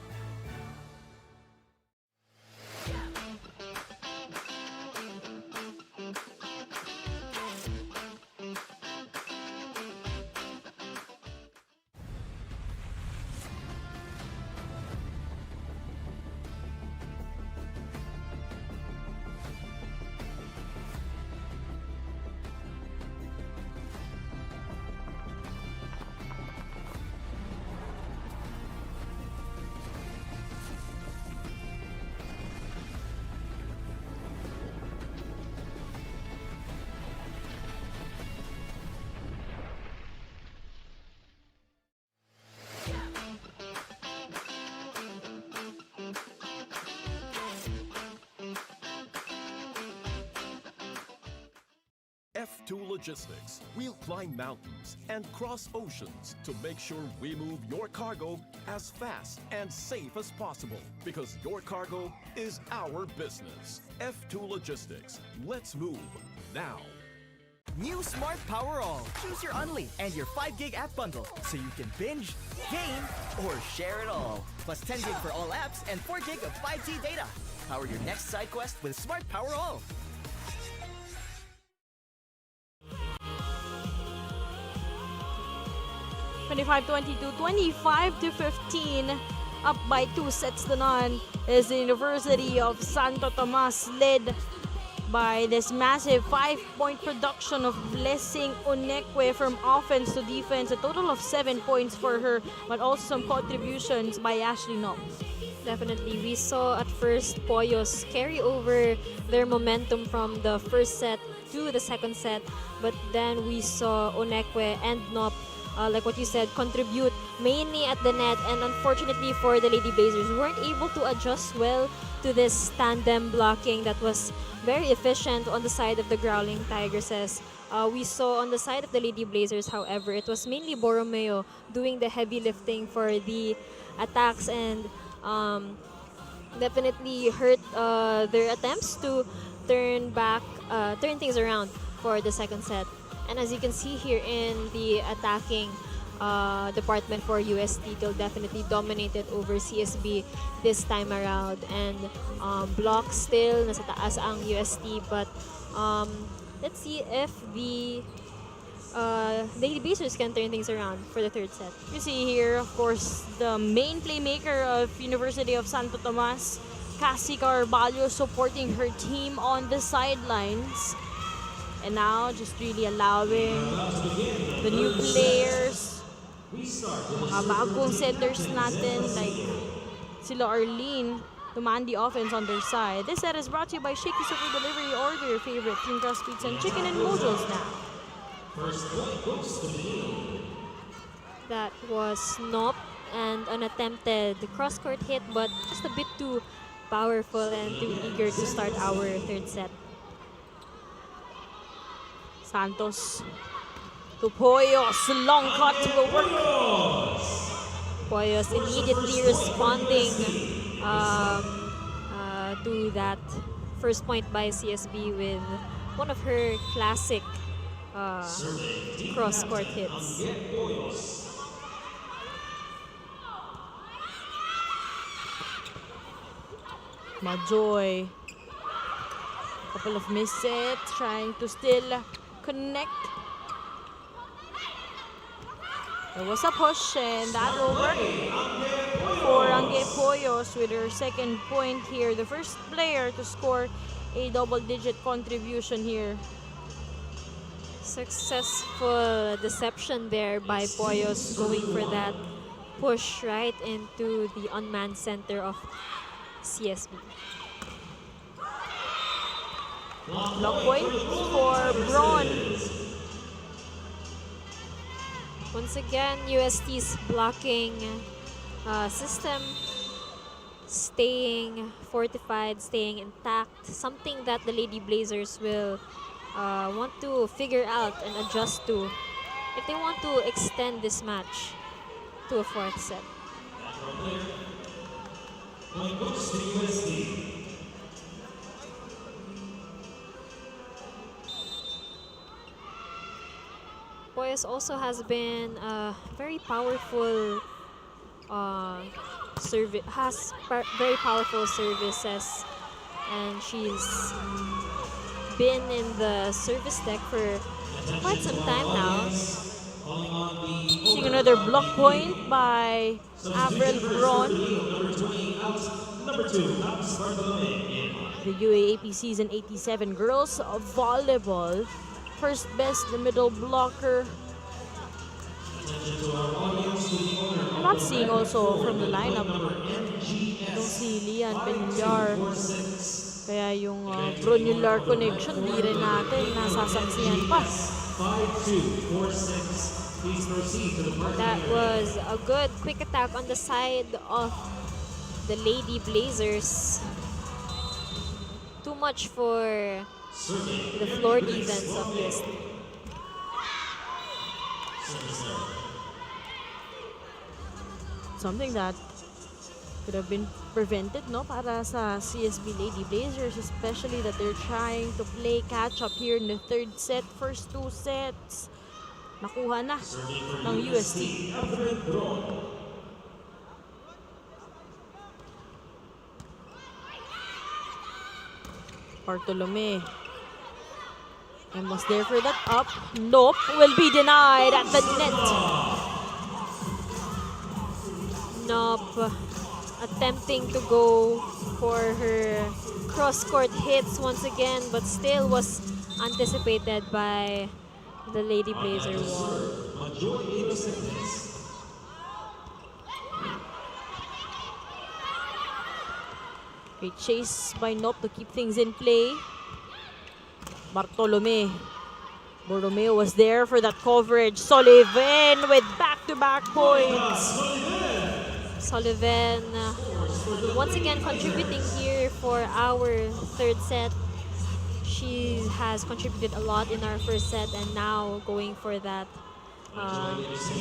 F2 Logistics. We'll climb mountains and cross oceans to make sure we move your cargo as fast and safe as possible because your cargo is our business. F2 Logistics. Let's move now. New Smart Power All. Choose your Unli and your 5 gig app bundle so you can binge, game, or share it all. Plus 10 gig for all apps and 4 gig of 5G data. Power your next side quest with Smart Power All. 25-22, 25-15, up by 2 sets to none is the University of Santo Tomas, led by this massive 5-point production of Blessing Onekwe from offense to defense. A total of 7 points for her, but also some contributions by Ashley Knox. Definitely, we saw at first Poyos carry over their momentum from the first set to the second set, but then we saw Onekwe and Nop, like what you said, contribute mainly at the net, and unfortunately for the Lady Blazers, weren't able to adjust well to this tandem blocking that was very efficient on the side of the Growling Tigresses. We saw on the side of the Lady Blazers, however, it was mainly Borromeo doing the heavy lifting for the attacks, and definitely hurt their attempts to turn things around for the second set. And as you can see here in the attacking department for UST, they'll definitely dominated over CSB this time around. And block still, nasa taas ang UST. But let's see if the Lady Blazers can turn things around for the third set. You see here, of course, the main playmaker of University of Santo Tomas, Cassie Carvalho, supporting her team on the sidelines. And now, just really allowing the new players, mga bagong setters natin, like sila Arlene, to man the offense on their side. This set is brought to you by Shakey Super Delivery. Order your favorite Team Crust Pizza and Chicken and Mojos now. First point goes to Benilde. That was Nop and an attempted cross-court hit, but just a bit too powerful and too eager to start our third set. Santos to Poyos. Long cut will work. Poyos immediately responding to that first point by CSB with one of her classic cross-court hits. Majoy. Couple of misses, trying to still connect. There was a push and that will work for Angge Poyos with her second point here. The first player to score a double-digit contribution here. Successful deception there by Poyos, going for that push right into the unmanned center of CSB. Block point for Braun. Once again, UST's blocking system staying fortified, staying intact. Something that the Lady Blazers will want to figure out and adjust to if they want to extend this match to a fourth set. Point goes to UST. Poyos also has been very powerful very powerful services, and she's been in the service deck for quite some time now. Seeing another block point by Avril Braun. The UAAP Season 87 Girls Volleyball. First best middle blocker. I'm not seeing also from the lineup. I don't see Lian Penular. Kaya yung Brunular connection, di rin natin nasasaksiyan pa. 5-2, 4-6. Please proceed to the party. That was a good quick attack on the side of the Lady Blazers. Too much for the floor defense of UST. Something that could have been prevented, no, para sa CSB Lady Blazers, especially that they're trying to play catch up here in the third set. First two sets nakuha na ng UST. Bartolome. And was there for that up. Nope, will be denied at the net. Nope, attempting to go for her cross-court hits once again, but still was anticipated by the Lady Blazer wall. Great chase by Nope to keep things in play. Bartolome. Borromeo was there for that coverage. Sullivan with back-to-back points. Sullivan once again contributing here for our third set. She has contributed a lot in our first set and now going for that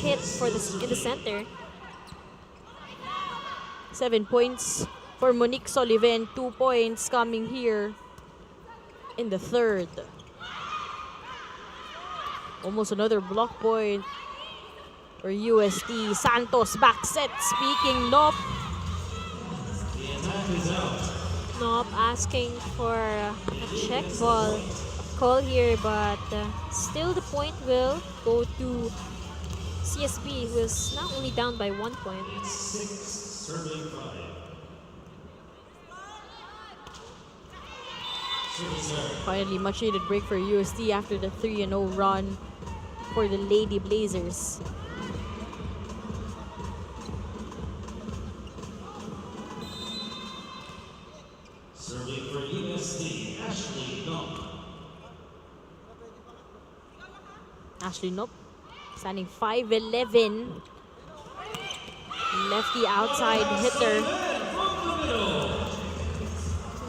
hit for in the center. 7 points for Monique Sullivan. 2 points coming here in the third. Almost another block point for UST. Santos back set. Speaking, Nope. Nope asking for a check ball call here, but still the point will go to CSB, who is now only down by 1 point. Finally, much needed break for UST after the 3-0 run for the Lady Blazers. Serving for UST, Ashley Gump. Ashley, nope. Standing 5'11". Lefty outside hitter.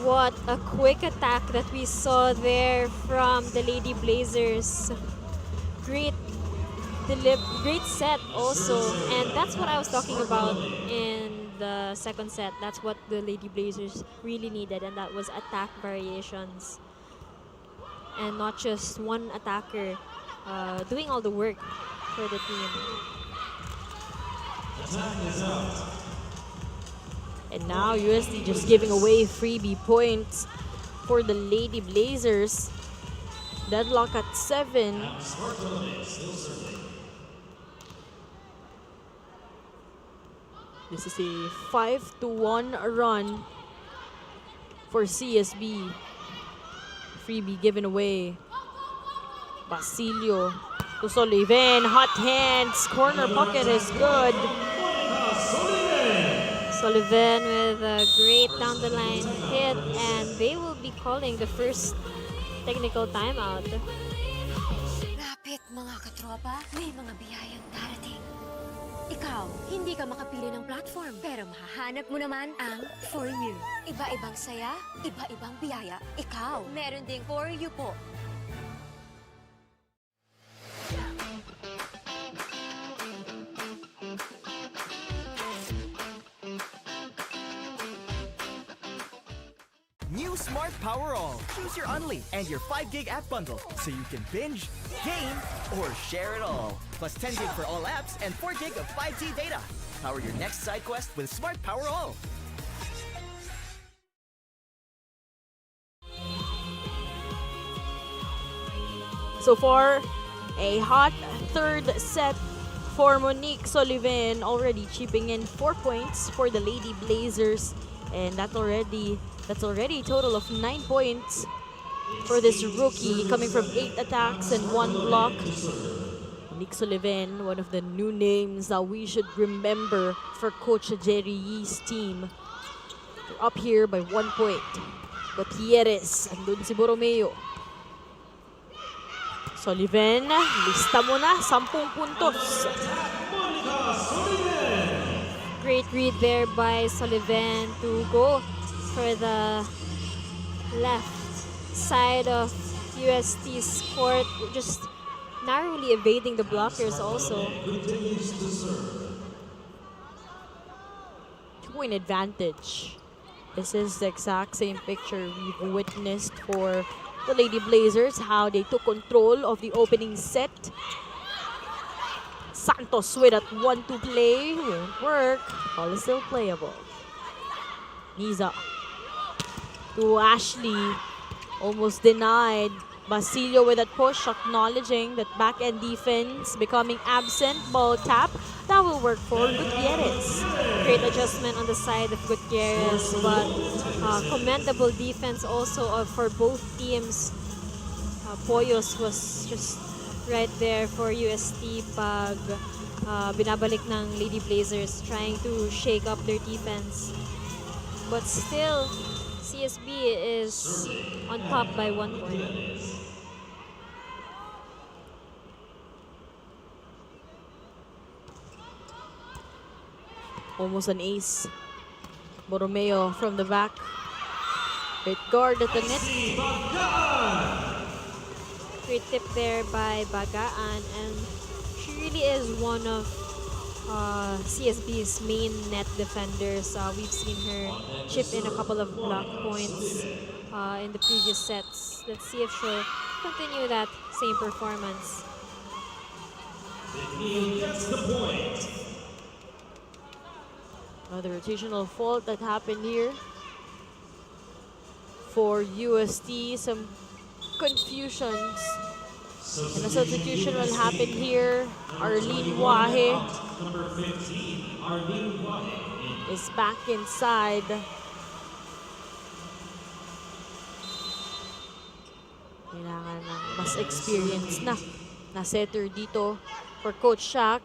What a quick attack that we saw there from the Lady Blazers. Great set also, and that's what I was talking about in the second set. That's what the Lady Blazers really needed, and that was attack variations. And not just one attacker doing all the work for the team. And now UST just giving away freebie points for the Lady Blazers. Deadlock at 7. This is a 5-1 run for CSB. Freebie given away. Basilio to Sullivan. Hot hands. Corner pocket is good. Sullivan with a great down the line hit, and they will be calling the first technical timeout. Lapit mga katropa, may mga biyayang darating. Ikaw, hindi ka makapili ng platform, pero mahahanap mo naman ang For You. Iba-ibang saya, iba-ibang biyaya. Ikaw, meron ding For You po. New Smart Power All. Choose your Unli and your 5 gig app bundle so you can binge, game, or share it all. Plus 10 gig for all apps and 4 gig of 5G data. Power your next side quest with Smart Power All. So far, a hot third set for Monique Sullivan, already chipping in 4 points for the Lady Blazers, and that's already a total of 9 points for this rookie, coming from 8 attacks and 1 block. Monique Sullivan, one of the new names that we should remember for Coach Jerry Yee's team. They're up here by 1 point. Gutierrez, andun si Borromeo. Sullivan, lista mo na, 10 puntos. Great read there by Sullivan to go for the left side of UST's court, just narrowly evading the blockers also. 2-point advantage. This is the exact same picture we've witnessed for the Lady Blazers, how they took control of the opening set. Santos with that 1-2 play, won't work. Ball is still playable. Niza to Ashley, almost denied. Basilio with that push, acknowledging that back-end defense becoming absent. Ball tap, that will work for Gutierrez. Great adjustment on the side of Gutierrez, but commendable defense also for both teams. Poyos was just right there for UST pag binabalik ng Lady Blazers, trying to shake up their defense. But still, CSB is on top by 1 point. Almost an ace. Borromeo from the back. Great guard at the net. Great tip there by Bagaan, and she really is one of CSB's main net defenders. We've seen her chip in a couple of block points in the previous sets. Let's see if she'll continue that same performance. Gets the point. Another rotational fault that happened here for UST. Some confusions. And a substitution will happen here. Arlene Wahe Number 15, Arlene Wahe. is back inside. Kailangan ng mas experience na setter dito for Coach Shaq.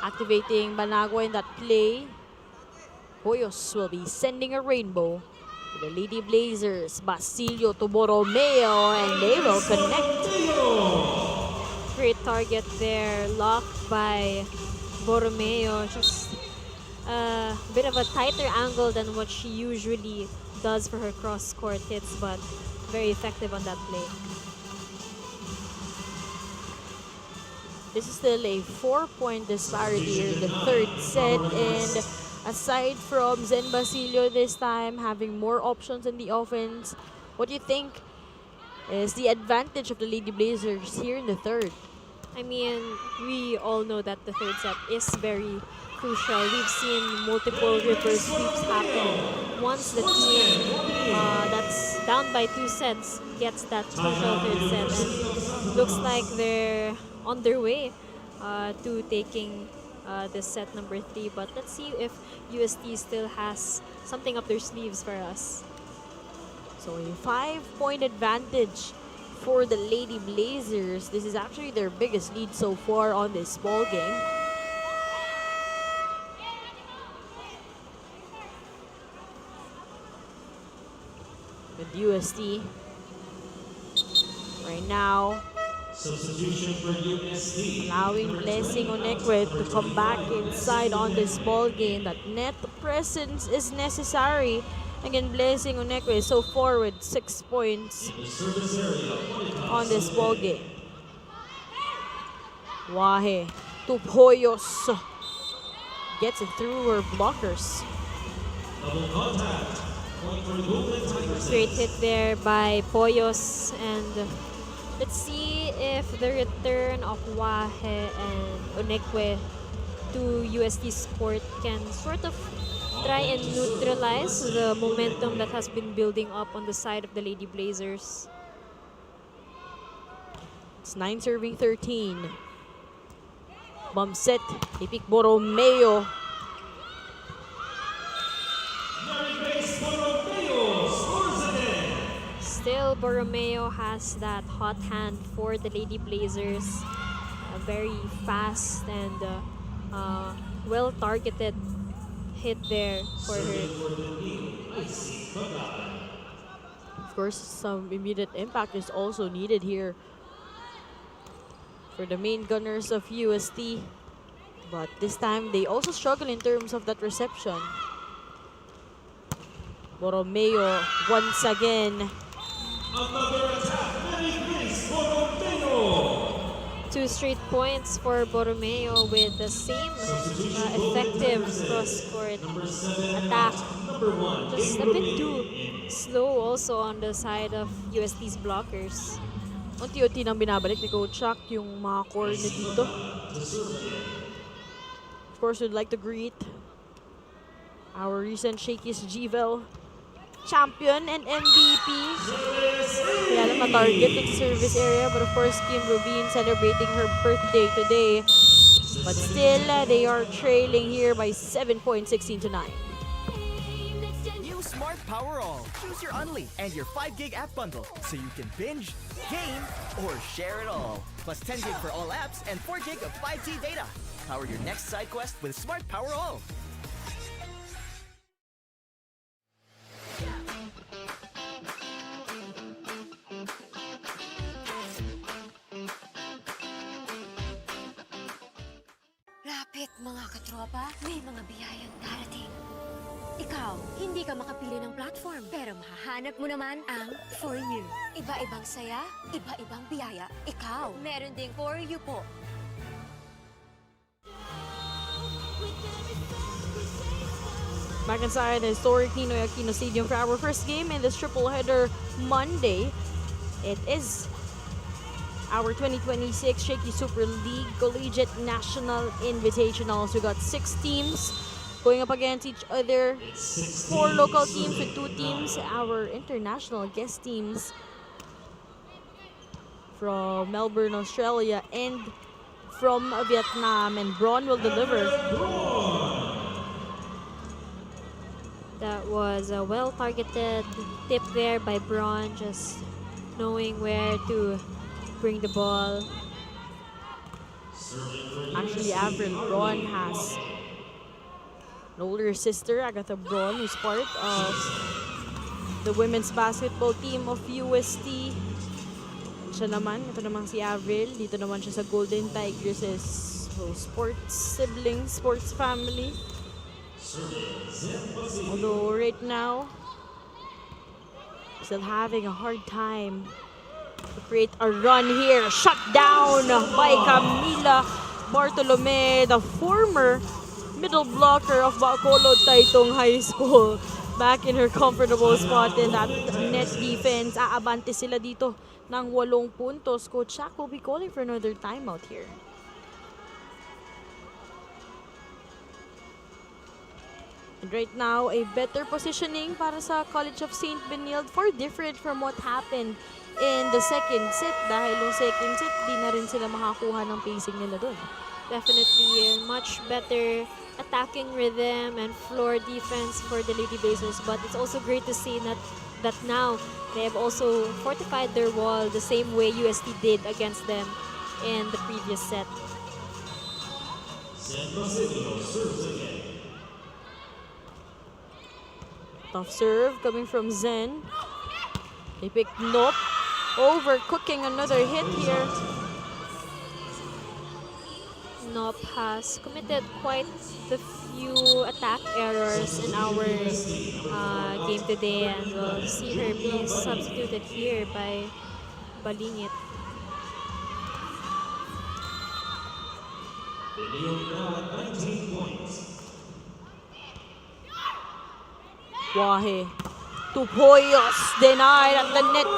Activating Banagua in that play. Poyos will be sending a rainbow to the Lady Blazers. Basilio to Borromeo, and they will connect. Great target there, locked by Borromeo. Just a bit of a tighter angle than what she usually does for her cross-court hits, but very effective on that play. This is still a 4-point disparity in the third set, and aside from Zen Basilio this time having more options in the offense, what do you think is the advantage of the Lady Blazers here in the third? I mean, we all know that the third set is very crucial. We've seen multiple reverse sweeps happen once the team that's down by 2 sets gets that crucial third set. And looks like they're on their way to taking this set number 3. But let's see if UST still has something up their sleeves for us. So a 5-point advantage for the Lady Blazers. This is actually their biggest lead so far on this ball game. With UST right now Substitution for UST. allowing Blessing Onekwe to come back inside on this ball game. That net presence is necessary. Again, Blessing Onekwe is so far with 6 points In the service area, on this ball game. Wahe to Poyos. Gets it through her blockers. double contact. Point for the Golden Tigers. Great hit there by Poyos, and let's see if the return of Wahe and Onekwe to UST's court can sort of try and neutralize the momentum that has been building up on the side of the Lady Blazers. It's 9 serving 13. Bump set. Ipik Borromeo. Still, Borromeo has that hot hand for the Lady Blazers. A very fast and well-targeted hit there for her. Of course, some immediate impact is also needed here for the main gunners of UST. But this time, they also struggle in terms of that reception. Borromeo once again. Another attack. Many points for Borromeo. 2 straight points for Borromeo with the same effective cross-court attack. Just a bit too slow also on the side of UST's blockers. Unti-unti nang binabalik ni Coach Chuck yung mga core niya dito. Of course, we'd like to greet our recent Shakey's GVL champion and MVP. Kaya lang na-target to the service area, but of course, Kim Rubin celebrating her birthday today. But still, they are trailing here by 7 points, 16 to 9. New Smart Power All. Choose your Unli and your 5 gig app bundle so you can binge, game, or share it all. Plus 10 gig for all apps and 4 gig of 5G data. Power your next side quest with Smart Power All. Lapit mga katropa, may mga biyayang darating. Ikaw, hindi ka makapili ng platform, pero mahahanap mo naman ang For You. Iba-ibang saya, iba-ibang biyaya. Ikaw, meron ding For You po. Back inside the historic Ninoy Aquino Stadium for our first game in this triple header Monday. It is our 2026 Shakey Super League Collegiate National Invitationals. We got 6 teams going up against each other. 4 local teams with 2 teams. Our international guest teams from Melbourne, Australia, and from Vietnam. And Braun will deliver. That was a well-targeted tip there by Braun, just knowing where to bring the ball. Actually, Avril Braun has an older sister, Agatha Braun, who's part of the women's basketball team of UST. siya naman, ito naman si Avril. Dito naman siya sa Golden Tigresses. So, sports siblings, sports family. Although right now, still having a hard time to create a run here. Shut down by Camila Bartolome, the former middle blocker of Bacolod Taytong High School. Back in her comfortable spot in that net defense. Aabante sila dito ng 8 puntos. Coach Shaq will be calling for another timeout here. And right now, a better positioning para sa College of St. Benilde, far different from what happened in the second set. Dahil yung second set, di na rin sila makakuha ng pacing nila doon. Definitely much better attacking rhythm and floor defense for the Lady Blazers, but it's also great to see that now they have also fortified their wall the same way UST did against them in the previous set. Tough serve coming from Zen. They picked Nope, overcooking another hit here. Nop has committed quite a few attack errors in our game today, and we'll see her being substituted here by Balingit. Wahe. Tupoyos denied at the net.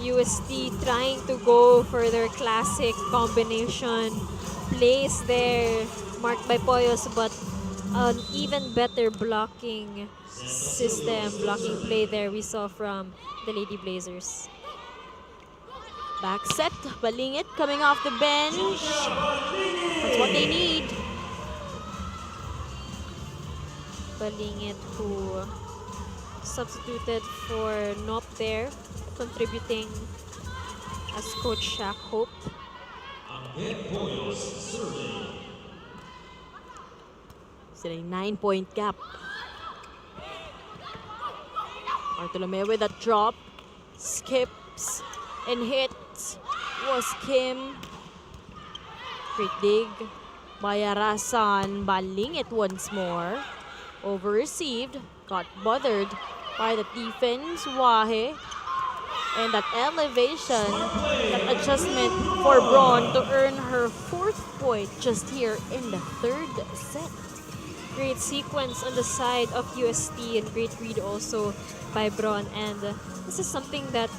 UST trying to go for their classic combination plays there, marked by Poyos, but an even better blocking system, blocking play there we saw from the Lady Blazers. Back set, Balingit coming off the bench. That's what they need. Balingit, who substituted for Nop there, contributing as Coach Shaq hoped. Still a 9-point gap. Bartolome with a drop, skips and hits. Was Kim. Great dig by Arasan. Balingit once more. Over received, got bothered by the defense. Wahe. And that elevation, that adjustment for Braun to earn her 4th point just here in the 3rd set. Great sequence on the side of UST and great read also by Braun. And this is something that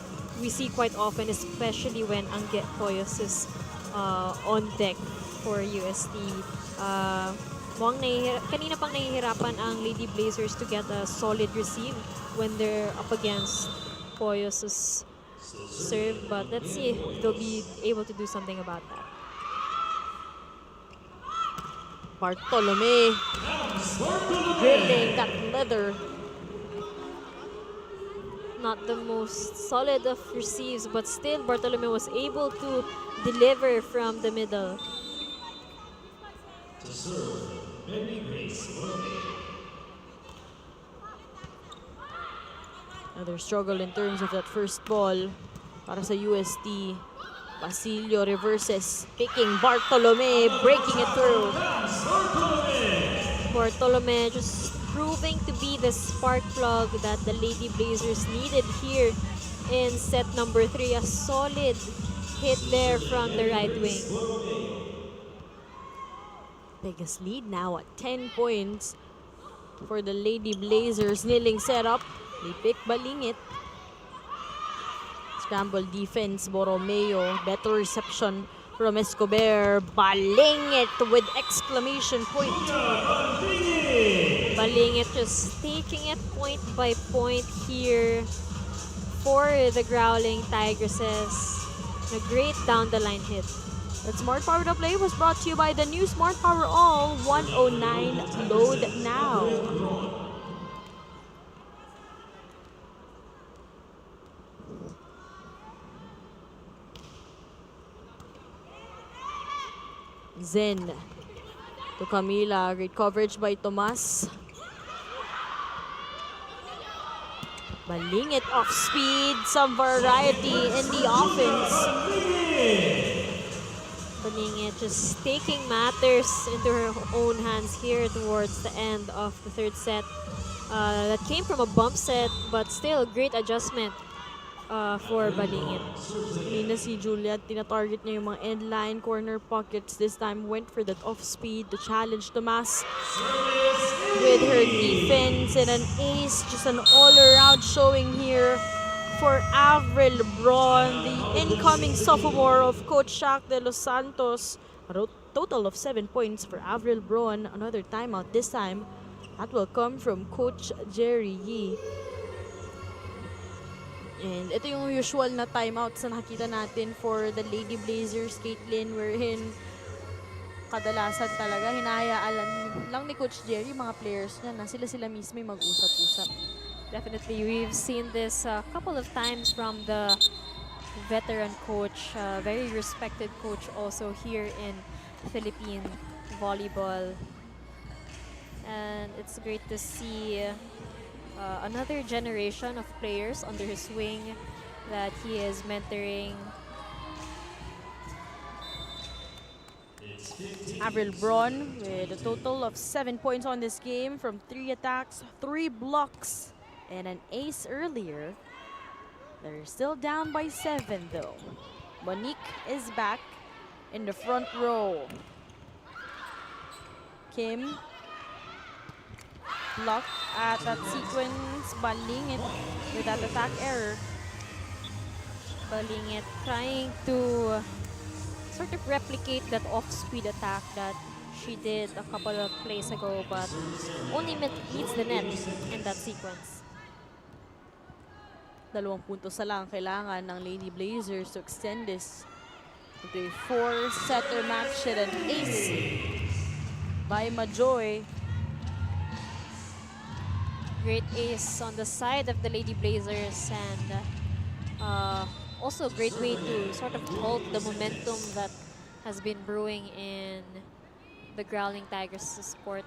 we see quite often, especially when Angge Poyos is on deck for UST. Kanina pang nahihirapan ang Lady Blazers to get a solid receive when they're up against Poyos' serve, but let's see if they'll be able to do something about that. Bartolome drilling that leather. Not the most solid of receives, but still Bartolome was able to deliver from the middle. Another struggle in terms of that first ball para sa UST. Basilio reverses, picking Bartolome, breaking it through. Bartolome just proving to be the spark plug that the Lady Blazers needed here in set number 3. A solid hit there from the right wing. Biggest lead now at 10 points for the Lady Blazers. Kneeling setup. They pick Balingit. Scramble defense, Borromeo. Better reception from Escobar. Balingit with exclamation point. Balingit just taking it point by point here for the Growling Tigresses. A great down the line hit. That Smart Power to Play was brought to you by the new Smart Power All 109 Load Now. Zen to Camila. Great coverage by Tomas. Balingit off speed, some variety in the offense. Benilde just taking matters into her own hands here towards the end of the third set. That came from a bump set, but still great adjustment for Benilde. Kanina si Juliet, tinatarget niya yung mga end line, corner pockets. This time went for that off speed to challenge Tomas with her defense and an ace. Just an all-around showing here for Avril Lebron, the incoming sophomore of Coach Shaq de Los Santos. A total of 7 points for Avril Lebron. Another timeout this time. That will come from Coach Jerry Yee. And ito yung usual na timeouts na nakita natin for the Lady Blazers, Caitlin, wherein kadalasan talaga hinahayaan lang ni Coach Jerry mga players niya na sila mismo mag-usap-usap. Definitely, we've seen this a couple of times from the veteran coach, very respected coach also here in Philippine volleyball. And it's great to see another generation of players under his wing that he is mentoring. Avril Lebron with a total of 7 points on this game from 3 attacks, 3 blocks, and an ace earlier. They're still down by 7 though. Monique is back in the front row. Kim blocked at that sequence. Balingit with that attack error. Benilde trying to sort of replicate that off-speed attack that she did a couple of plays ago, but only meets the net in that sequence. 2 puntos na lang kailangan ng Lady Blazers to extend this into a 4-setter match and an ace by Majoy. Great ace on the side of the Lady Blazers, and also a great way to sort of halt the momentum that has been brewing in the Growling Tigers court.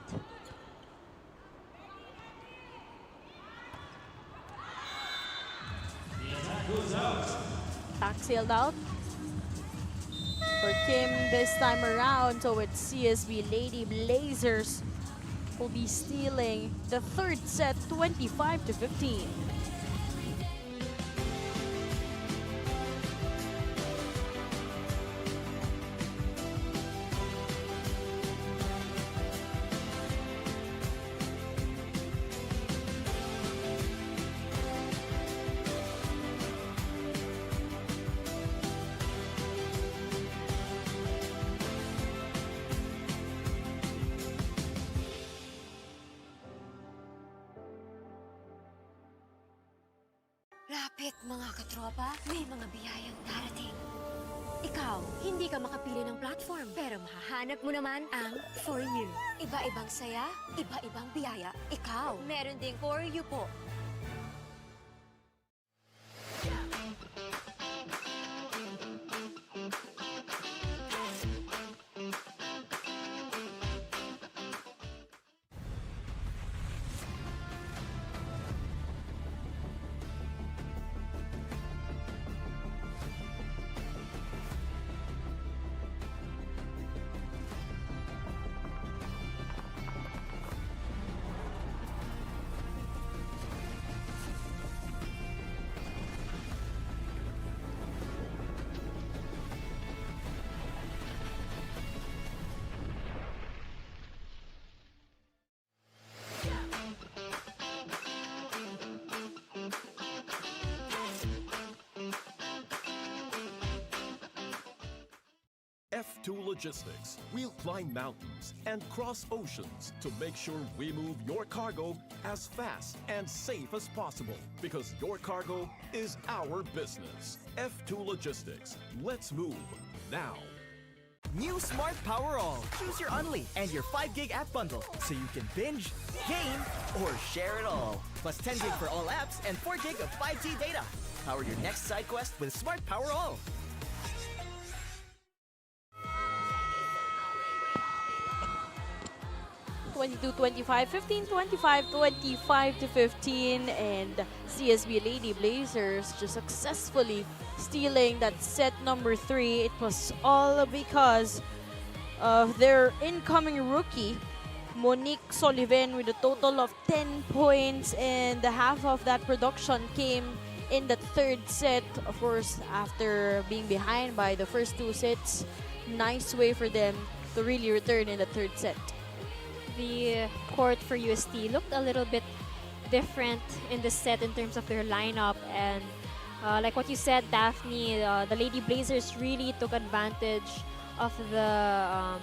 Attack sailed out for Kim this time around, so it's CSB Lady Blazers will be stealing the third set 25-15. Lapit mga katropa, may mga biyayang darating. Ikaw, hindi ka makapili ng platform, pero mahahanap mo naman ang For You. Iba-ibang saya, iba-ibang biyaya. Ikaw, meron ding For You po. F2 Logistics. We'll climb mountains and cross oceans to make sure we move your cargo as fast and safe as possible, because your cargo is our business. F2 Logistics. Let's move now. New Smart Power All. Choose your Unli and your 5 gig app bundle so you can binge, game, or share it all. Plus 10 gig for all apps and 4 gig of 5G data. Power your next side quest with Smart Power All. 22-25, 15-25, 25-15, and CSB Lady Blazers just successfully stealing that set number 3. It was all because of their incoming rookie, Monique Sullivan, with a total of 10 points, and half of that production came in the third set. Of course, after being behind by the first 2 sets, nice way for them to really return in the third set. The court for UST looked a little bit different in the set in terms of their lineup, and like what you said, Daphne, the Lady Blazers really took advantage of the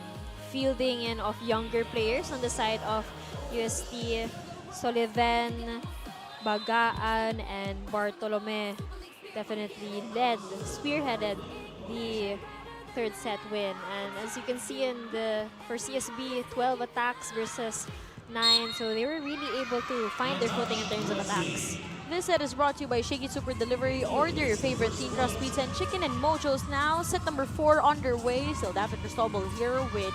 fielding and of younger players on the side of UST. Sullivan, Bagaan, and Bartolome definitely spearheaded the third set win. And as you can see for CSB, 12 attacks versus 9, so they were really able to find their footing in terms of attacks. This set is brought to you by Shakey Super Delivery. Order your favorite thin crust pizza and chicken and mojos now. Set number 4 underway. Still Daphne Cristobal here with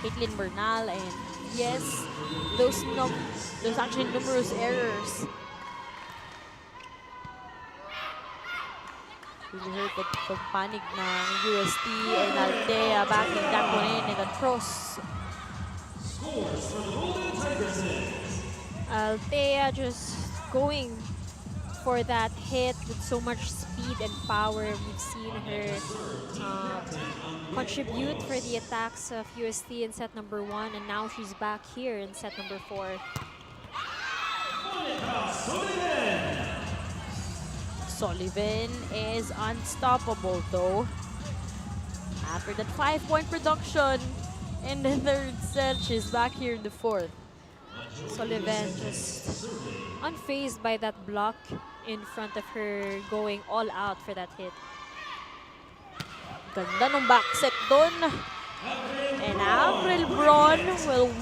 Caitlin Bernal, and yes, those actually numerous errors. Really hurt the panic ng UST, and Altea backing that one in and a cross. Altea just going for that hit with so much speed and power. We've seen her contribute for the attacks of UST in set number 1, and now she's back here in set number 4. Sullivan is unstoppable though. After that 5-point production in the third set, she's back here in the fourth. Sullivan just unfazed by that block in front of her, going all out for that hit. Ganda ng back set dun. And Avril Braun will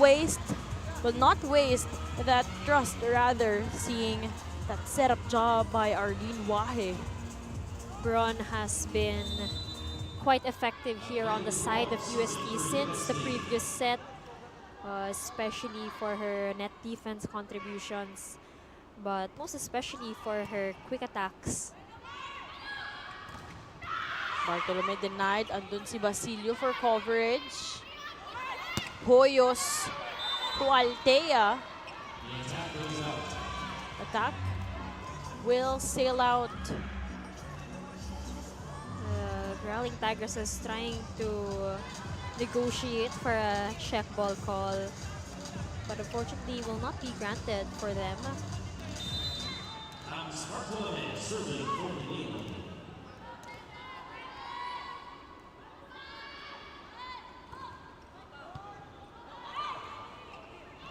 not waste that trust, rather, seeing that setup job by Arlene Wahe. Braun has been quite effective here on the side of UST since the previous set, especially for her net defense contributions, but most especially for her quick attacks. Bartolome denied. Andun si Basilio for coverage. Hoyos to Altea. Attack will sail out. Growling Tigers is trying to negotiate for a check ball call, but unfortunately will not be granted for them.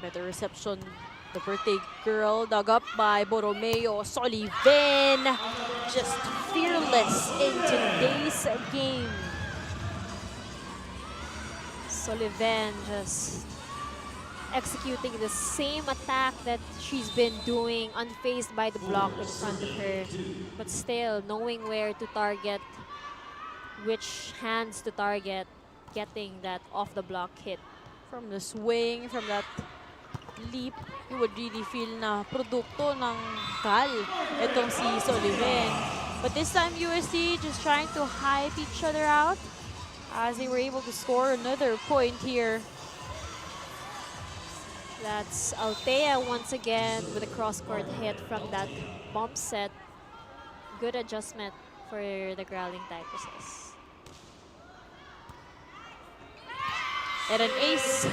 Better reception. The birthday girl dug up by Borromeo. Sullivan just fearless in today's game. Sullivan just executing the same attack that she's been doing, unfazed by the block in front of her, but still knowing where to target, which hands to target, getting that off the block hit. From the swing, from that leap, you would really feel na produkto ng Cal itong si Sullivan. But this time UST just trying to hype each other out as they were able to score another point here. That's Altea once again with a cross-court hit from that bump set. Good adjustment for the Growling Tigresses. And an ace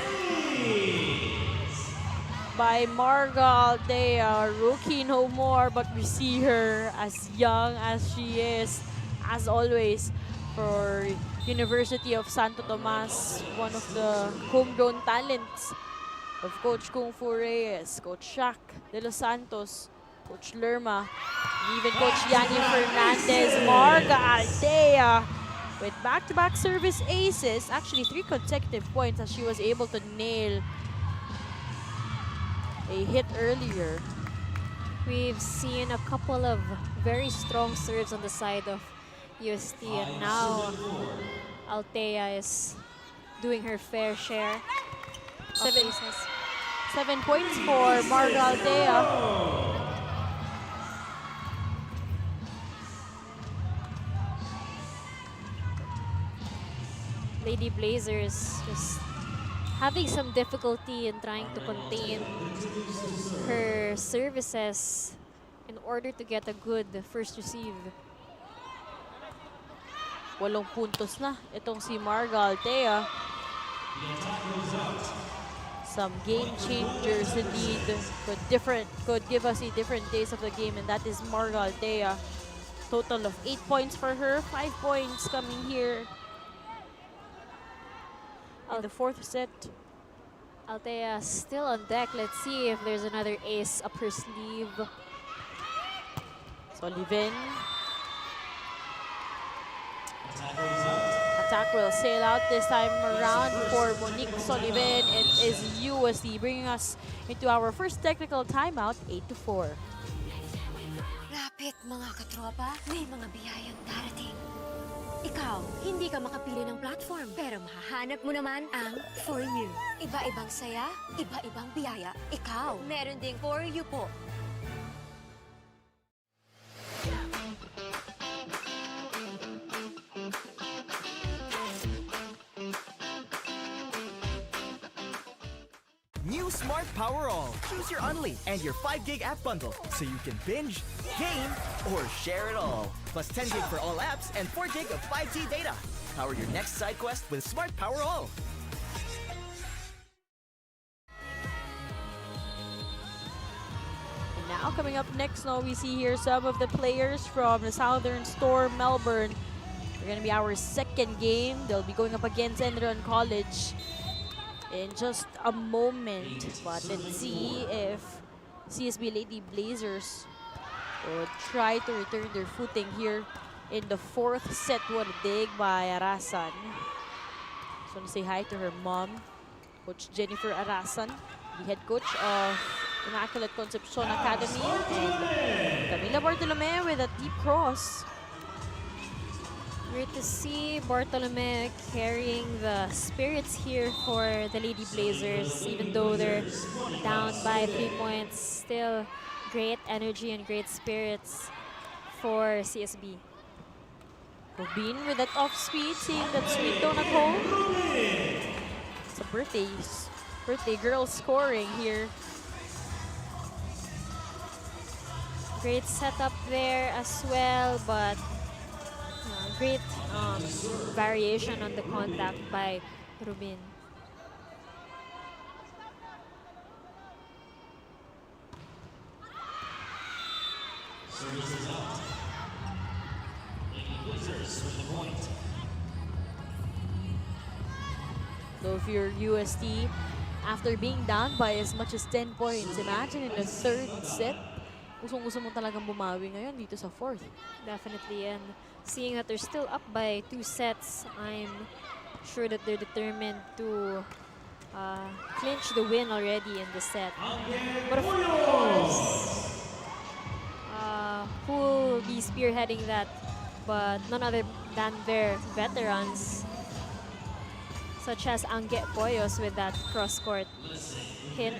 by Marga Altea. Rookie no more, but we see her as young as she is, as always, for University of Santo Tomas, one of the homegrown talents of Coach Kung Fu Reyes, Coach Shaq de los Santos, Coach Lerma, and even Coach Yanni Fernandez. Marga Altea with back-to-back service aces, actually 3 consecutive points, as she was able to nail a hit earlier. We've seen a couple of very strong serves on the side of UST, and now Altea is doing her fair share of aces. 7 points for Marga Altea. Lady Blazers just having some difficulty in trying to contain her services in order to get a good first receive. 8 puntos na itong si Marga Altea. Some game changers indeed could give us a different taste of the game, and that is Marga Altea. Total of 8 points for her, 5 points coming here in the fourth set. Altea still on deck. Let's see if there's another ace up her sleeve. Sullivan. Attack will sail out this time around for Monique Sullivan. It is UST bringing us into our first technical timeout, 8-4. Lapit mga katropa, may mga biyayang darating. Ikaw, hindi ka makapili ng platform, pero mahahanap mo naman ang For You. Iba-ibang saya, iba-ibang biyaya. Ikaw, meron ding For You po. New Smart Power All. Choose your Unli and your 5 gig app bundle so you can binge, game, or share it all. Plus 10 gig for all apps and 4 gig of 5G data. Power your next side quest with Smart Power All. And now coming up next, now we see here some of the players from the Southern Storm Melbourne. They're going to be our second game. They'll be going up against Enron College in just a moment. But let's see if CSB Lady Blazers would try to return their footing here in the fourth set. What a dig by Arasan. Just want to say hi to her mom, Coach Jennifer Arasan, the head coach of Immaculate Concepcion Academy, and Camila Bartolome with a deep cross. Great to see Bartolome carrying the spirits here for the Lady Blazers. Even though they're down by 3 points, still great energy and great spirits for CSB. Rubin with that off speed, seeing that sweet donut hole. It's a birthday girl scoring here. Great setup there as well, but great variation on the contact by Rubin. Services out. Lady Blazers with the point. So if you're UST, after being down by as much as 10 points, imagine in the third set, usong-uso mo talagang bumawi ngayon dito sa fourth. Definitely, and seeing that they're still up by 2 sets, I'm sure that they're determined to clinch the win already in the set. But of course, who will be spearheading that but none other than their veterans, such as Angge Poyos with that cross-court hit.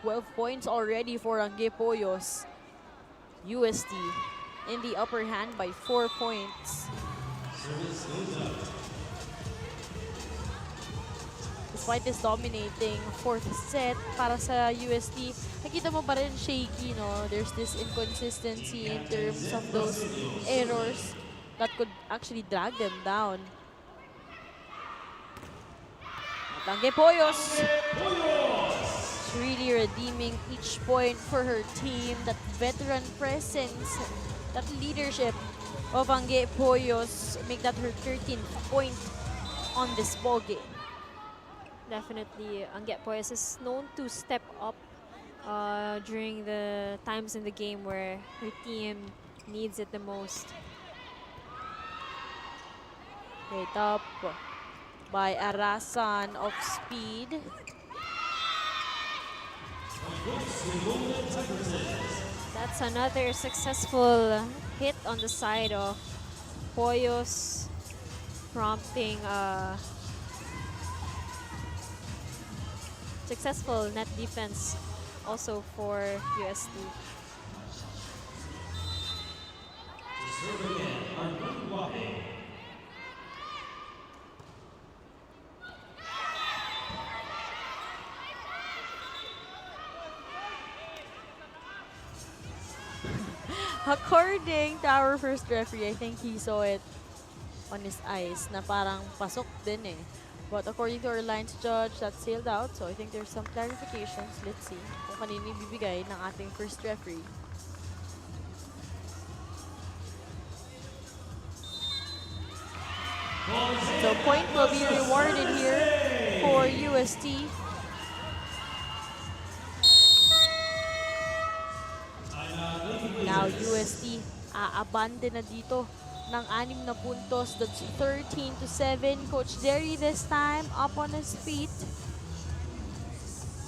12 points already for Angge Poyos. UST in the upper hand by 4 points. Despite this dominating fourth set para sa UST, nakita mo pa rin shaky, no? There's this inconsistency in terms of those errors that could actually drag them down. At Angge Poyos really redeeming each point for her team. That veteran presence, that leadership of Angge Poyos make that her 13th point on this ball game. Definitely, Angge Poyos is known to step up during the times in the game where her team needs it the most. Right up by Arasan of speed. That's another successful hit on the side of Poyos, prompting successful net defense also for UST. According to our first referee, I think he saw it on his eyes na parang pasok din eh. But according to our lines judge, that's sailed out. So I think there's some clarifications. Let's see kung kanino ibibigay ng ating first referee. So point will be rewarded here for UST. Now UST aabante na dito ng 6 na puntos. That's 13-7. Coach Derry this time up on his feet,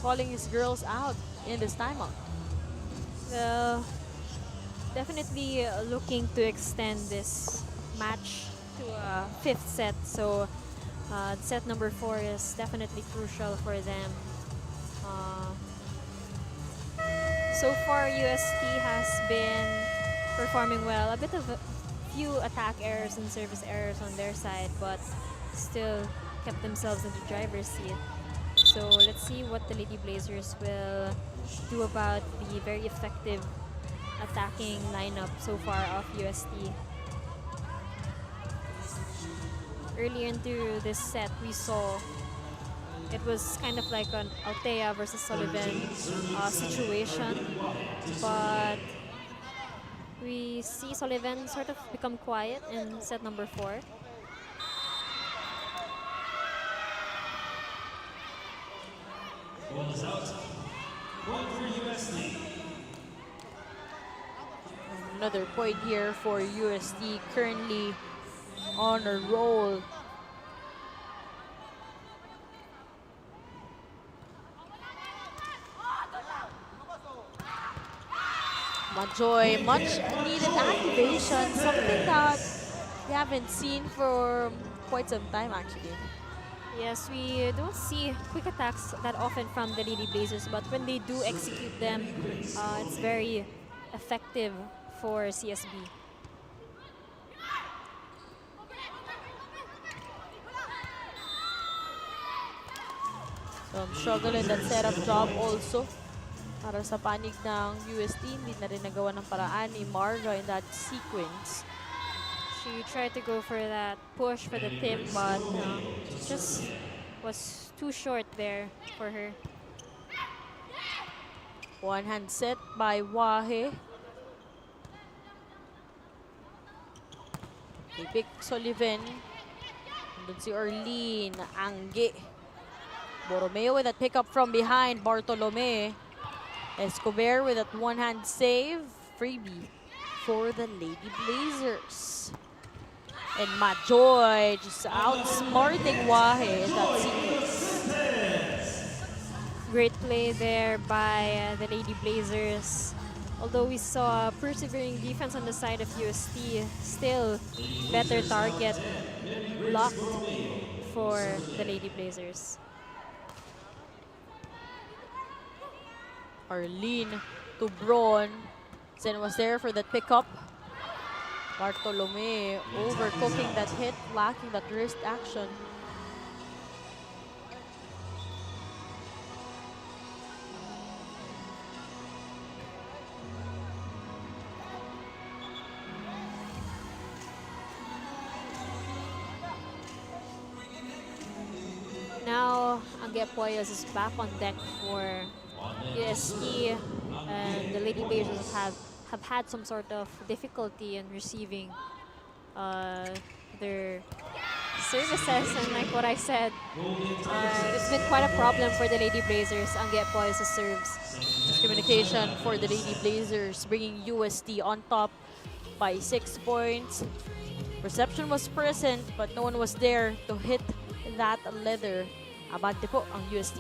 calling his girls out in this timeout. Well, definitely looking to extend this match to a 5th set. So set number 4 is definitely crucial for them. So far, UST has been performing well. A bit of a few attack errors and service errors on their side, but still kept themselves in the driver's seat. So let's see what the Lady Blazers will do about the very effective attacking lineup so far of UST. Earlier into this set, we saw it was kind of like an Althea versus Sullivan situation, but we see Sullivan sort of become quiet in set number 4. Another point here for UST, currently on a roll. Majoy, much needed activation, something that we haven't seen for quite some time actually. Yes, we don't see quick attacks that often from the Lady Blazers, but when they do execute them, it's very effective for CSB. Some struggle in that setup job also. Para sa panig ng UST, hindi na rin nagawa ng paraan ni Marga in that sequence. She tried to go for that push for the tip, but just was too short there for her. One hand set by Wahe. They pick Sullivan. Nandun si Orlean, Angge. Borromeo with that pickup from behind, Bartolome. Escobar with that one-hand save. Freebie for the Lady Blazers. And Majoy just outsmarting Wahe in that sequence. Great play there by the Lady Blazers. Although we saw persevering defense on the side of UST, still better target locked for the Lady Blazers. Arlene to Braun. Zen was there for that pickup. Bartolome overcooking that hit, lacking that wrist action. Now, Angge Poyos is back on deck for UST, and the Lady Blazers have had some sort of difficulty in receiving their services, and like what I said, it's been quite a problem for the Lady Blazers. Angge Poyos serves. Communication for the Lady Blazers, bringing UST on top by 6 points. Reception was present, but no one was there to hit that leather. Abante po ang UST.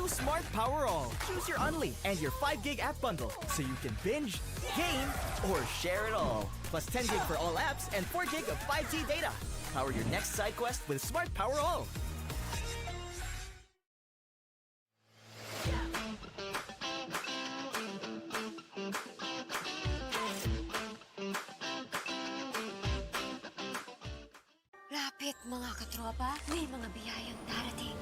Smart Power All. Choose your Unli and your 5 gig app bundle so you can binge, game, or share it all. Plus 10 gig for all apps and 4 gig of 5G data. Power your next side quest with Smart Power All. Mga katropa, may mga biyayang darating.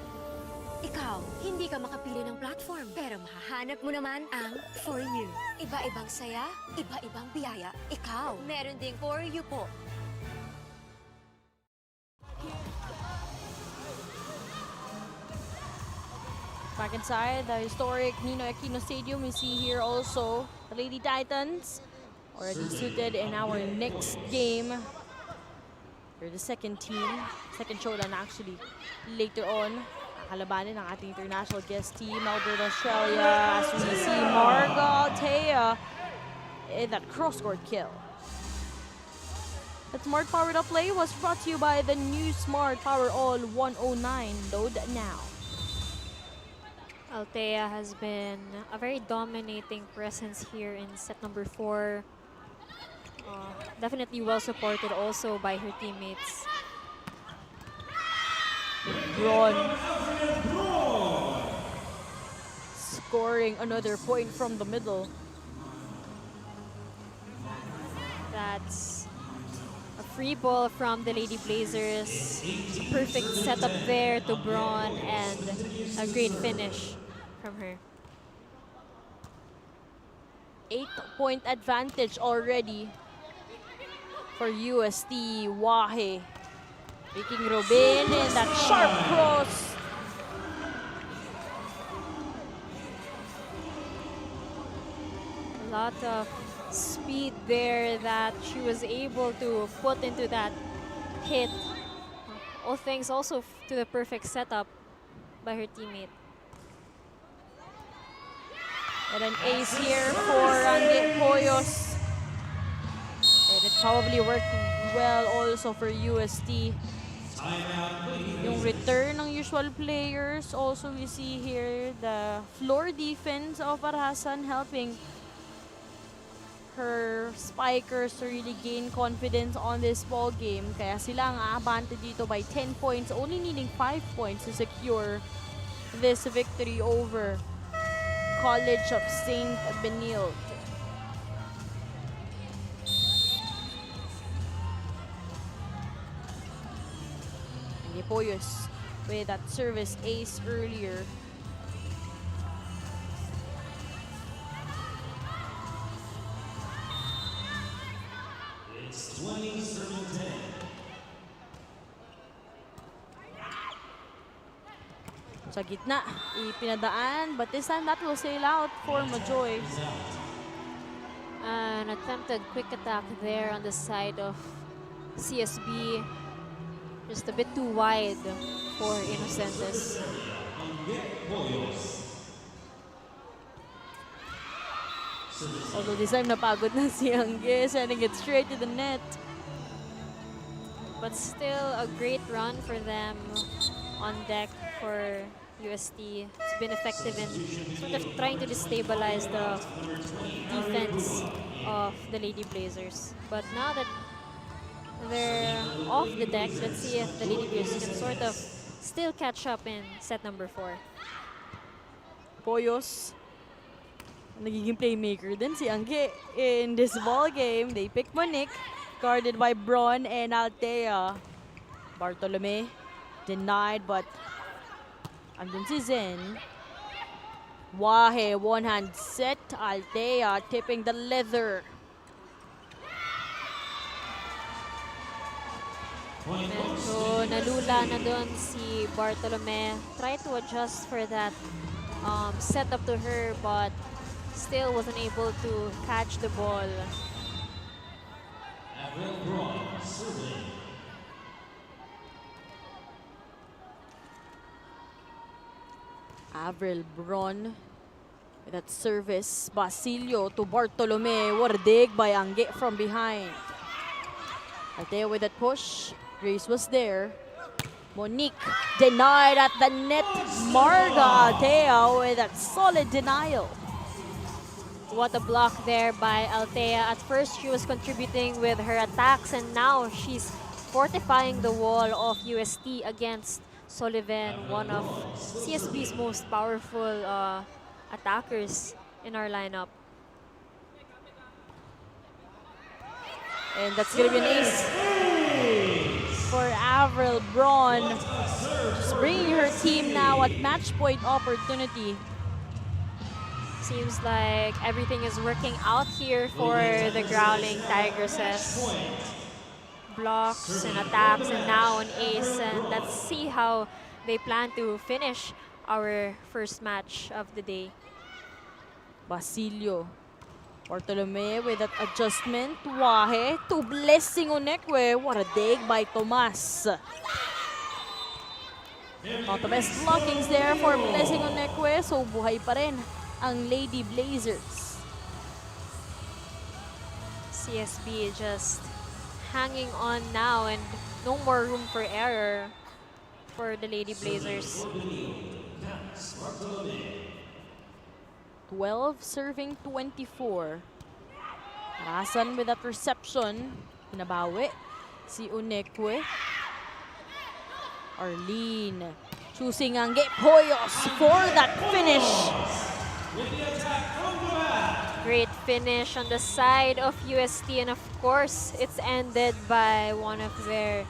Ikaw, hindi ka makapili ng platform, pero mahahanap mo naman ang For You. Iba-ibang saya, iba-ibang biyaya. Ikaw, meron ding For You po. Back inside the historic Ninoy Aquino Stadium, we see here also the Lady Titans already suited in our next game. They're the second showdown actually. Later on, kalabanin ng ating international guest team, Melbourne, Australia, as we see Marga Altea in that cross-court kill. That Smart Powered Up play was brought to you by the new Smart Power All 109. Load now. Altea has been a very dominating presence here in set number 4. Definitely well supported also by her teammates. Braun scoring another point from the middle. That's a free ball from the Lady Blazers. Perfect setup there to Braun and a great finish from her. 8-point advantage already for UST. Wahe taking Robin and that sharp cross. A lot of speed there that she was able to put into that hit. All thanks also to the perfect setup by her teammate. And an ace here for Randy Poyos. And it probably worked well also for UST. Yung return ng usual players. Also we see here the floor defense of Arasan helping her spikers to really gain confidence on this ball game. Kaya sila ang aabante dito by 10 points, only needing 5 points to secure this victory over College of St. Benilde. Poyos with that service ace earlier. It's 27-10. Sa gitna, ipinadaan, but this time that will sail out for Majoy. An attempted quick attack there on the side of CSB. Just a bit too wide for Inocentes. Although this time napagod na si Angge, sending it straight to the net. But still a great run for them on deck for UST. It's been effective in sort of trying to destabilize the defense of the Lady Blazers. But now that they're off the deck, let's see if the Lady Blazers can sort of still catch up in set number 4. Poyos, nagiging playmaker din si Angge in this ball game. They pick Monique, guarded by Braun and Altea. Bartolome denied, but andun si Zen. Wahe, one-hand set. Altea tipping the leather. Medyo nalula na doon si Bartolome. Tried to adjust for that setup to her, but still wasn't able to catch the ball. Avril Braun with that service. Basilio to Bartolome. What a dig by Angge from behind. Altea with that push. Grace was there. Monique denied at the net. Marga Altea with that solid denial. What a block there by Altea. At first, she was contributing with her attacks, and now she's fortifying the wall of UST against Sullivan, one of CSB's most powerful attackers in our lineup. And that's gonna be an ace. for Avril Braun. Just bringing her team now at match point opportunity. Seems like everything is working out here for the Growling Tigresses. Blocks and attacks and now an ace, and let's see how they plan to finish our first match of the day. Basilio. Bartolome with that adjustment. Wahe to Blessing Onekwe. What a dig by Tomas. Not the best blockings there for Blessing Onekwe. So buhay pa rin ang Lady Blazers. CSB just hanging on now and no more room for error for the Lady Blazers. 12 serving 24. Rasan with that reception. Pinabawi si Onekwe. Arlene choosing ang Poyos for that finish. Great finish on the side of UST, and of course it's ended by one of their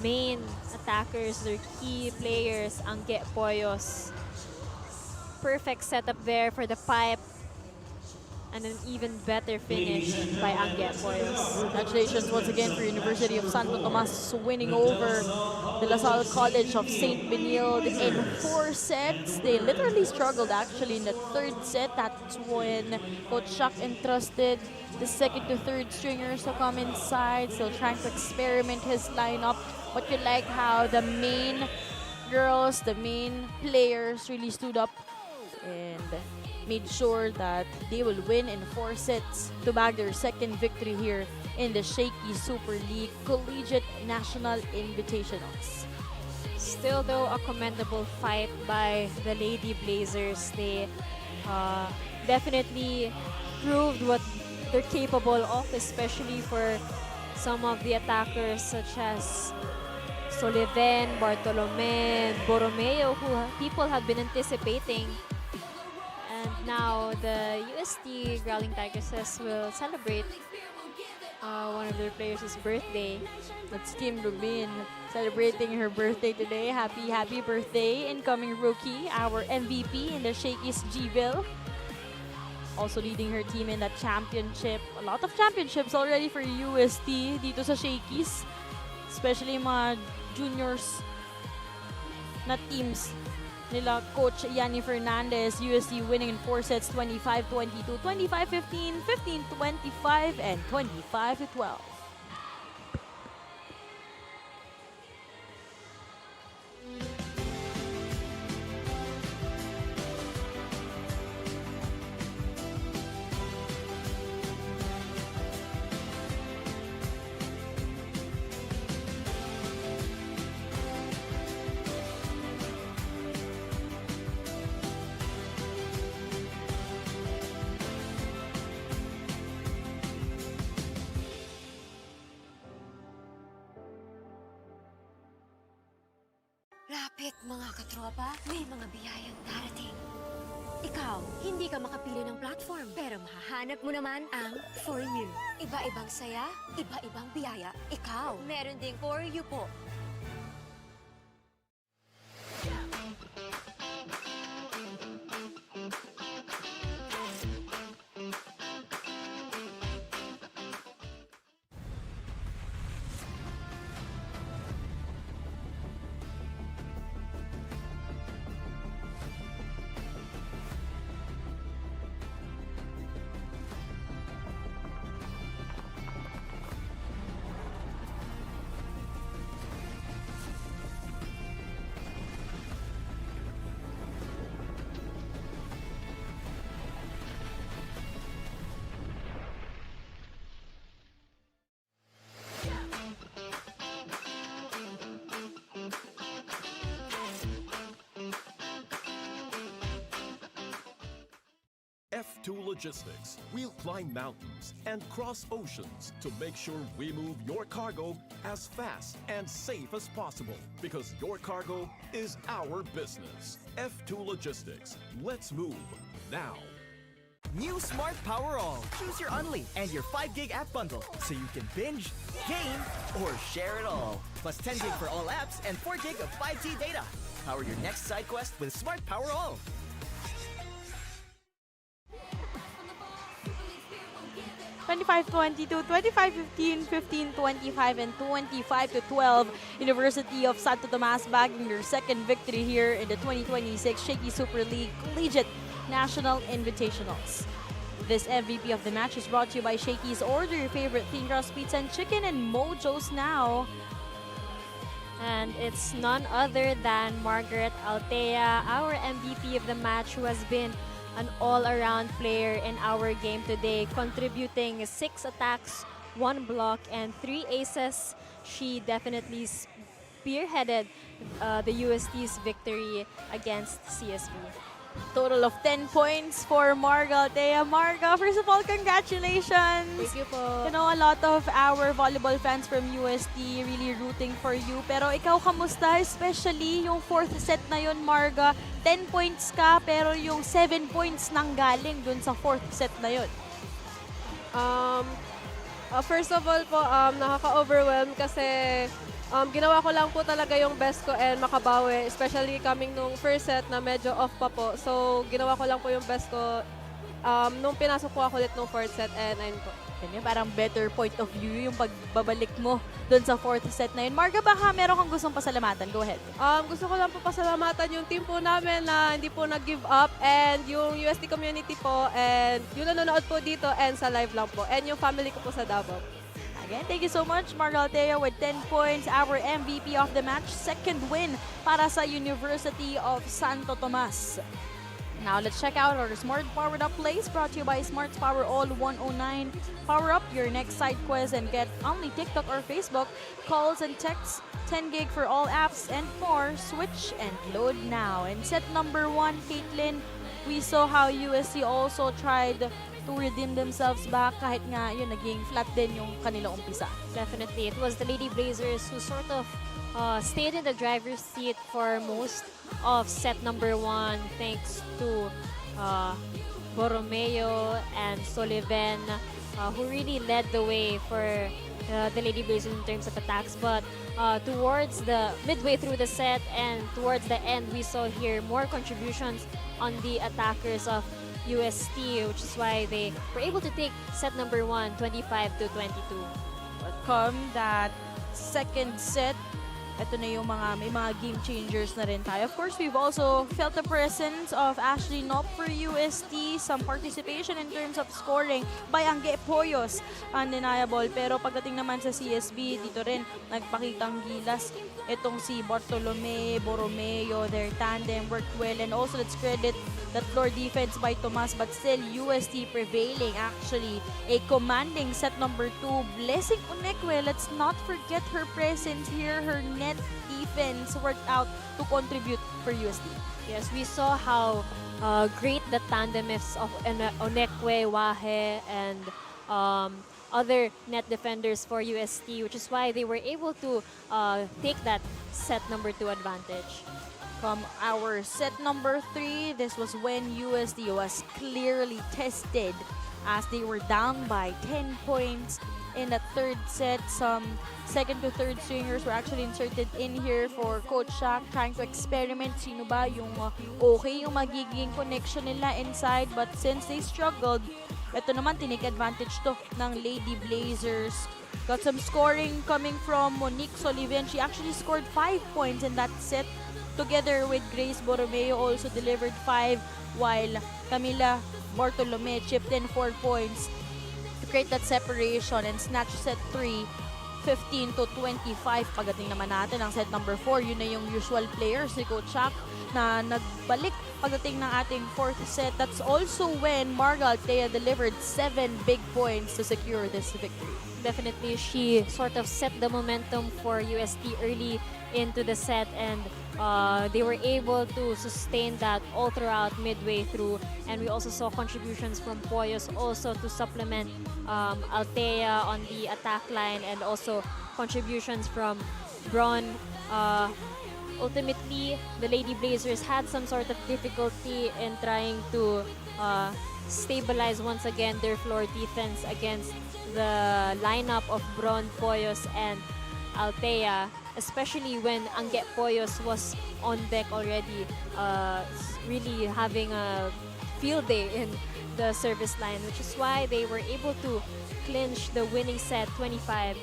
main attackers, their key players, Angge Poyos. Perfect setup there for the pipe, and an even better finish by Angge Poyos. Congratulations once again for University of Santo Tomas winning over the La Salle College of St. Benilde in 4 sets. They literally struggled actually in the 3rd set. That's when Coach Shak entrusted the 2nd to 3rd stringers to come inside, still trying to experiment his lineup. But you like how the main girls, the main players really stood up and made sure that they will win in 4 sets to bag their 2nd victory here in the Shakey Super League Collegiate National Invitationals. Still though, a commendable fight by the Lady Blazers. They definitely proved what they're capable of, especially for some of the attackers such as Soliven, Bartolome, Borromeo, who people have been anticipating. And now the UST Growling Tigresses will celebrate one of their players' birthday. That's Kim Rubin celebrating her birthday today. Happy birthday, incoming rookie, our MVP in the Shakey's G-Bill. Also leading her team in that championship. A lot of championships already for UST dito sa Shakey's. Especially mga juniors na teams nila Coach Yanni Fernandez. UST winning in 4 sets, 25-22, 25-15, 15-25, and 25-12. Lapit mga katropa, may mga biyayang darating. Ikaw, hindi ka makapili ng platform, pero mahahanap mo naman ang For You. Iba-ibang saya, iba-ibang biyaya. Ikaw, meron ding For You po. F2 Logistics. We'll climb mountains and cross oceans to make sure we move your cargo as fast and safe as possible, because your cargo is our business. F2 Logistics. Let's move now. New Smart Power All. Choose your Unli and your 5 gig app bundle so you can binge, game, or share it all. Plus 10 gig for all apps and 4 gig of 5G data. Power your next side quest with Smart Power All. 25-22, 25-15, 15-25, and 25-12. University of Santo Tomas bagging their second victory here in the 2026 Shakey Super League Collegiate National Invitationals. This MVP of the match is brought to you by Shakey's. Order your favorite thin crust pizza and chicken and Mojo's now. And it's none other than Margaret Altea, our MVP of the match, who has been an all-around player in our game today, contributing 6 attacks, 1 block, and 3 aces. She definitely spearheaded the UST's victory against CSB. Total of 10 points for Marga Altea. Marga, first of all, congratulations! Thank you po. You know, a lot of our volleyball fans from UST really rooting for you. Pero ikaw, kamusta? Especially yung 4th set na yun, Marga. 10 points ka, pero yung 7 points nang galing dun sa 4th set na yun. First of all po, nakaka-overwhelm kasi ginawa ko lang po talaga yung best ko and makabawi, especially coming nung first set na medyo off pa po. So, ginawa ko lang po yung best ko nung pinasok po ako ulit nung 4th set and ayun po. Ganyan, parang better point of view yung pagbabalik mo dun sa 4th set na yun. Marga, baka meron kang gustong pasalamatan. Go ahead. Gusto ko lang po pasalamatan yung team po namin na hindi po nag-give up and yung UST community po and yung nanonood po dito and sa live lang po and yung family ko po sa Davao. Again, thank you so much, Marga Altea, with 10 points, our MVP of the match. Second win para sa University of Santo Tomas. Now, let's check out our Smart Powered Up plays brought to you by Smart's Power All 109. Power up your next side quiz and get only TikTok or Facebook calls and texts, 10 gig for all apps and more. Switch and load now. And set number 1, Caitlin, we saw how USC also tried to redeem themselves back kahit nga yun, naging flat din yung kanila umpisa. Definitely. It was the Lady Blazers who sort of stayed in the driver's seat for most of set number 1 thanks to Borromeo and Sullivan who really led the way for the Lady Blazers in terms of attacks. But towards the midway through the set and towards the end, we saw here more contributions on the attackers of UST, which is why they were able to take set number 1, 25-22. Come that second set, ito na yung may mga game changers na rin tayo. Of course, we've also felt the presence of Ashley Nop for UST, some participation in terms of scoring by Angge Poyos, undeniable. Pero pagdating naman sa CSB, dito rin nagpakitang gilas itong si Bartolome, Borromeo, their tandem worked well. And also, let's credit that floor defense by Tomas, but still UST prevailing. Actually, a commanding set number 2. Blessing Unekwe, let's not forget her presence here. Her net defense worked out to contribute for UST. Yes, we saw how great the tandem is of Onekwe, Wahe, and other net defenders for UST, which is why they were able to take that set number 2 advantage. From our set number 3, this was when UST was clearly tested as they were down by 10 points in the third set. Some second to third swingers were actually inserted in here for Coach Shaq, trying to experiment sino ba yung okay yung magiging connection nila inside. But since they struggled, ito naman tinik advantage to ng Lady Blazers. Got some scoring coming from Monique Sullivan. She actually scored 5 points in that set. Together with Grace Borromeo also delivered 5, while Camila Bartolome chipped in 4 points to create that separation and snatch set 3, 15-25. Pagdating naman natin ang set number 4, yun na yung usual players ni Coach Shaq na nagbalik pagdating ng ating 4th set. That's also when Marga Altea delivered 7 big points to secure this victory. Definitely, she sort of set the momentum for UST early into the set, and they were able to sustain that all throughout midway through. And we also saw contributions from Poyos also to supplement Altea on the attack line, and also contributions from Braun. Ultimately, the Lady Blazers had some sort of difficulty in trying to stabilize once again their floor defense against the lineup of Bron, Poyos, and Altea, especially when Angge Poyos was on deck already, really having a field day in the service line, which is why they were able to clinch the winning set 25-12.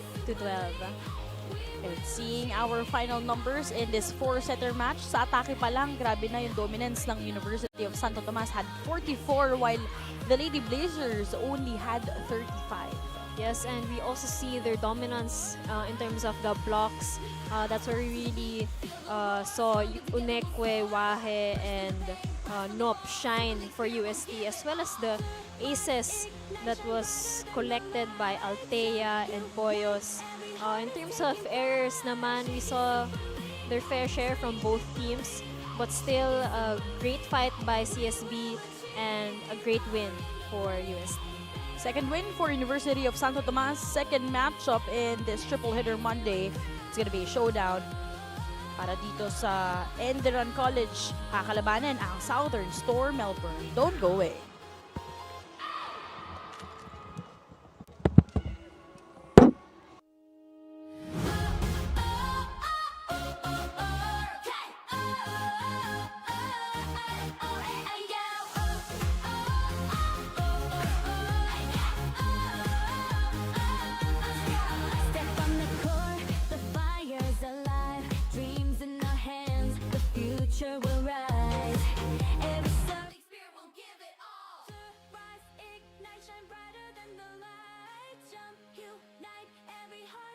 And seeing our final numbers in this 4-setter match, sa atake pa lang, grabe na yung dominance ng University of Santo Tomas had 44 while the Lady Blazers only had 35. Yes, and we also see their dominance in terms of the blocks. That's where we really saw Unekwe, Wahe, and Nop shine for UST, as well as the aces that was collected by Altea and Poyos. In terms of errors naman, we saw their fair share from both teams, but still a great fight by CSB and a great win for UST. Second win for University of Santo Tomas. Second matchup in this triple hitter Monday. It's gonna be a showdown para dito sa Enderan College. Kakalabanan ang Southern Store Melbourne. Don't go away. Step on the court, the fire's alive. Dreams in our hands, the future will rise. Every Sunday spirit will give it all. Surprise, ignite, shine brighter than the light. Jump, unite, every heart.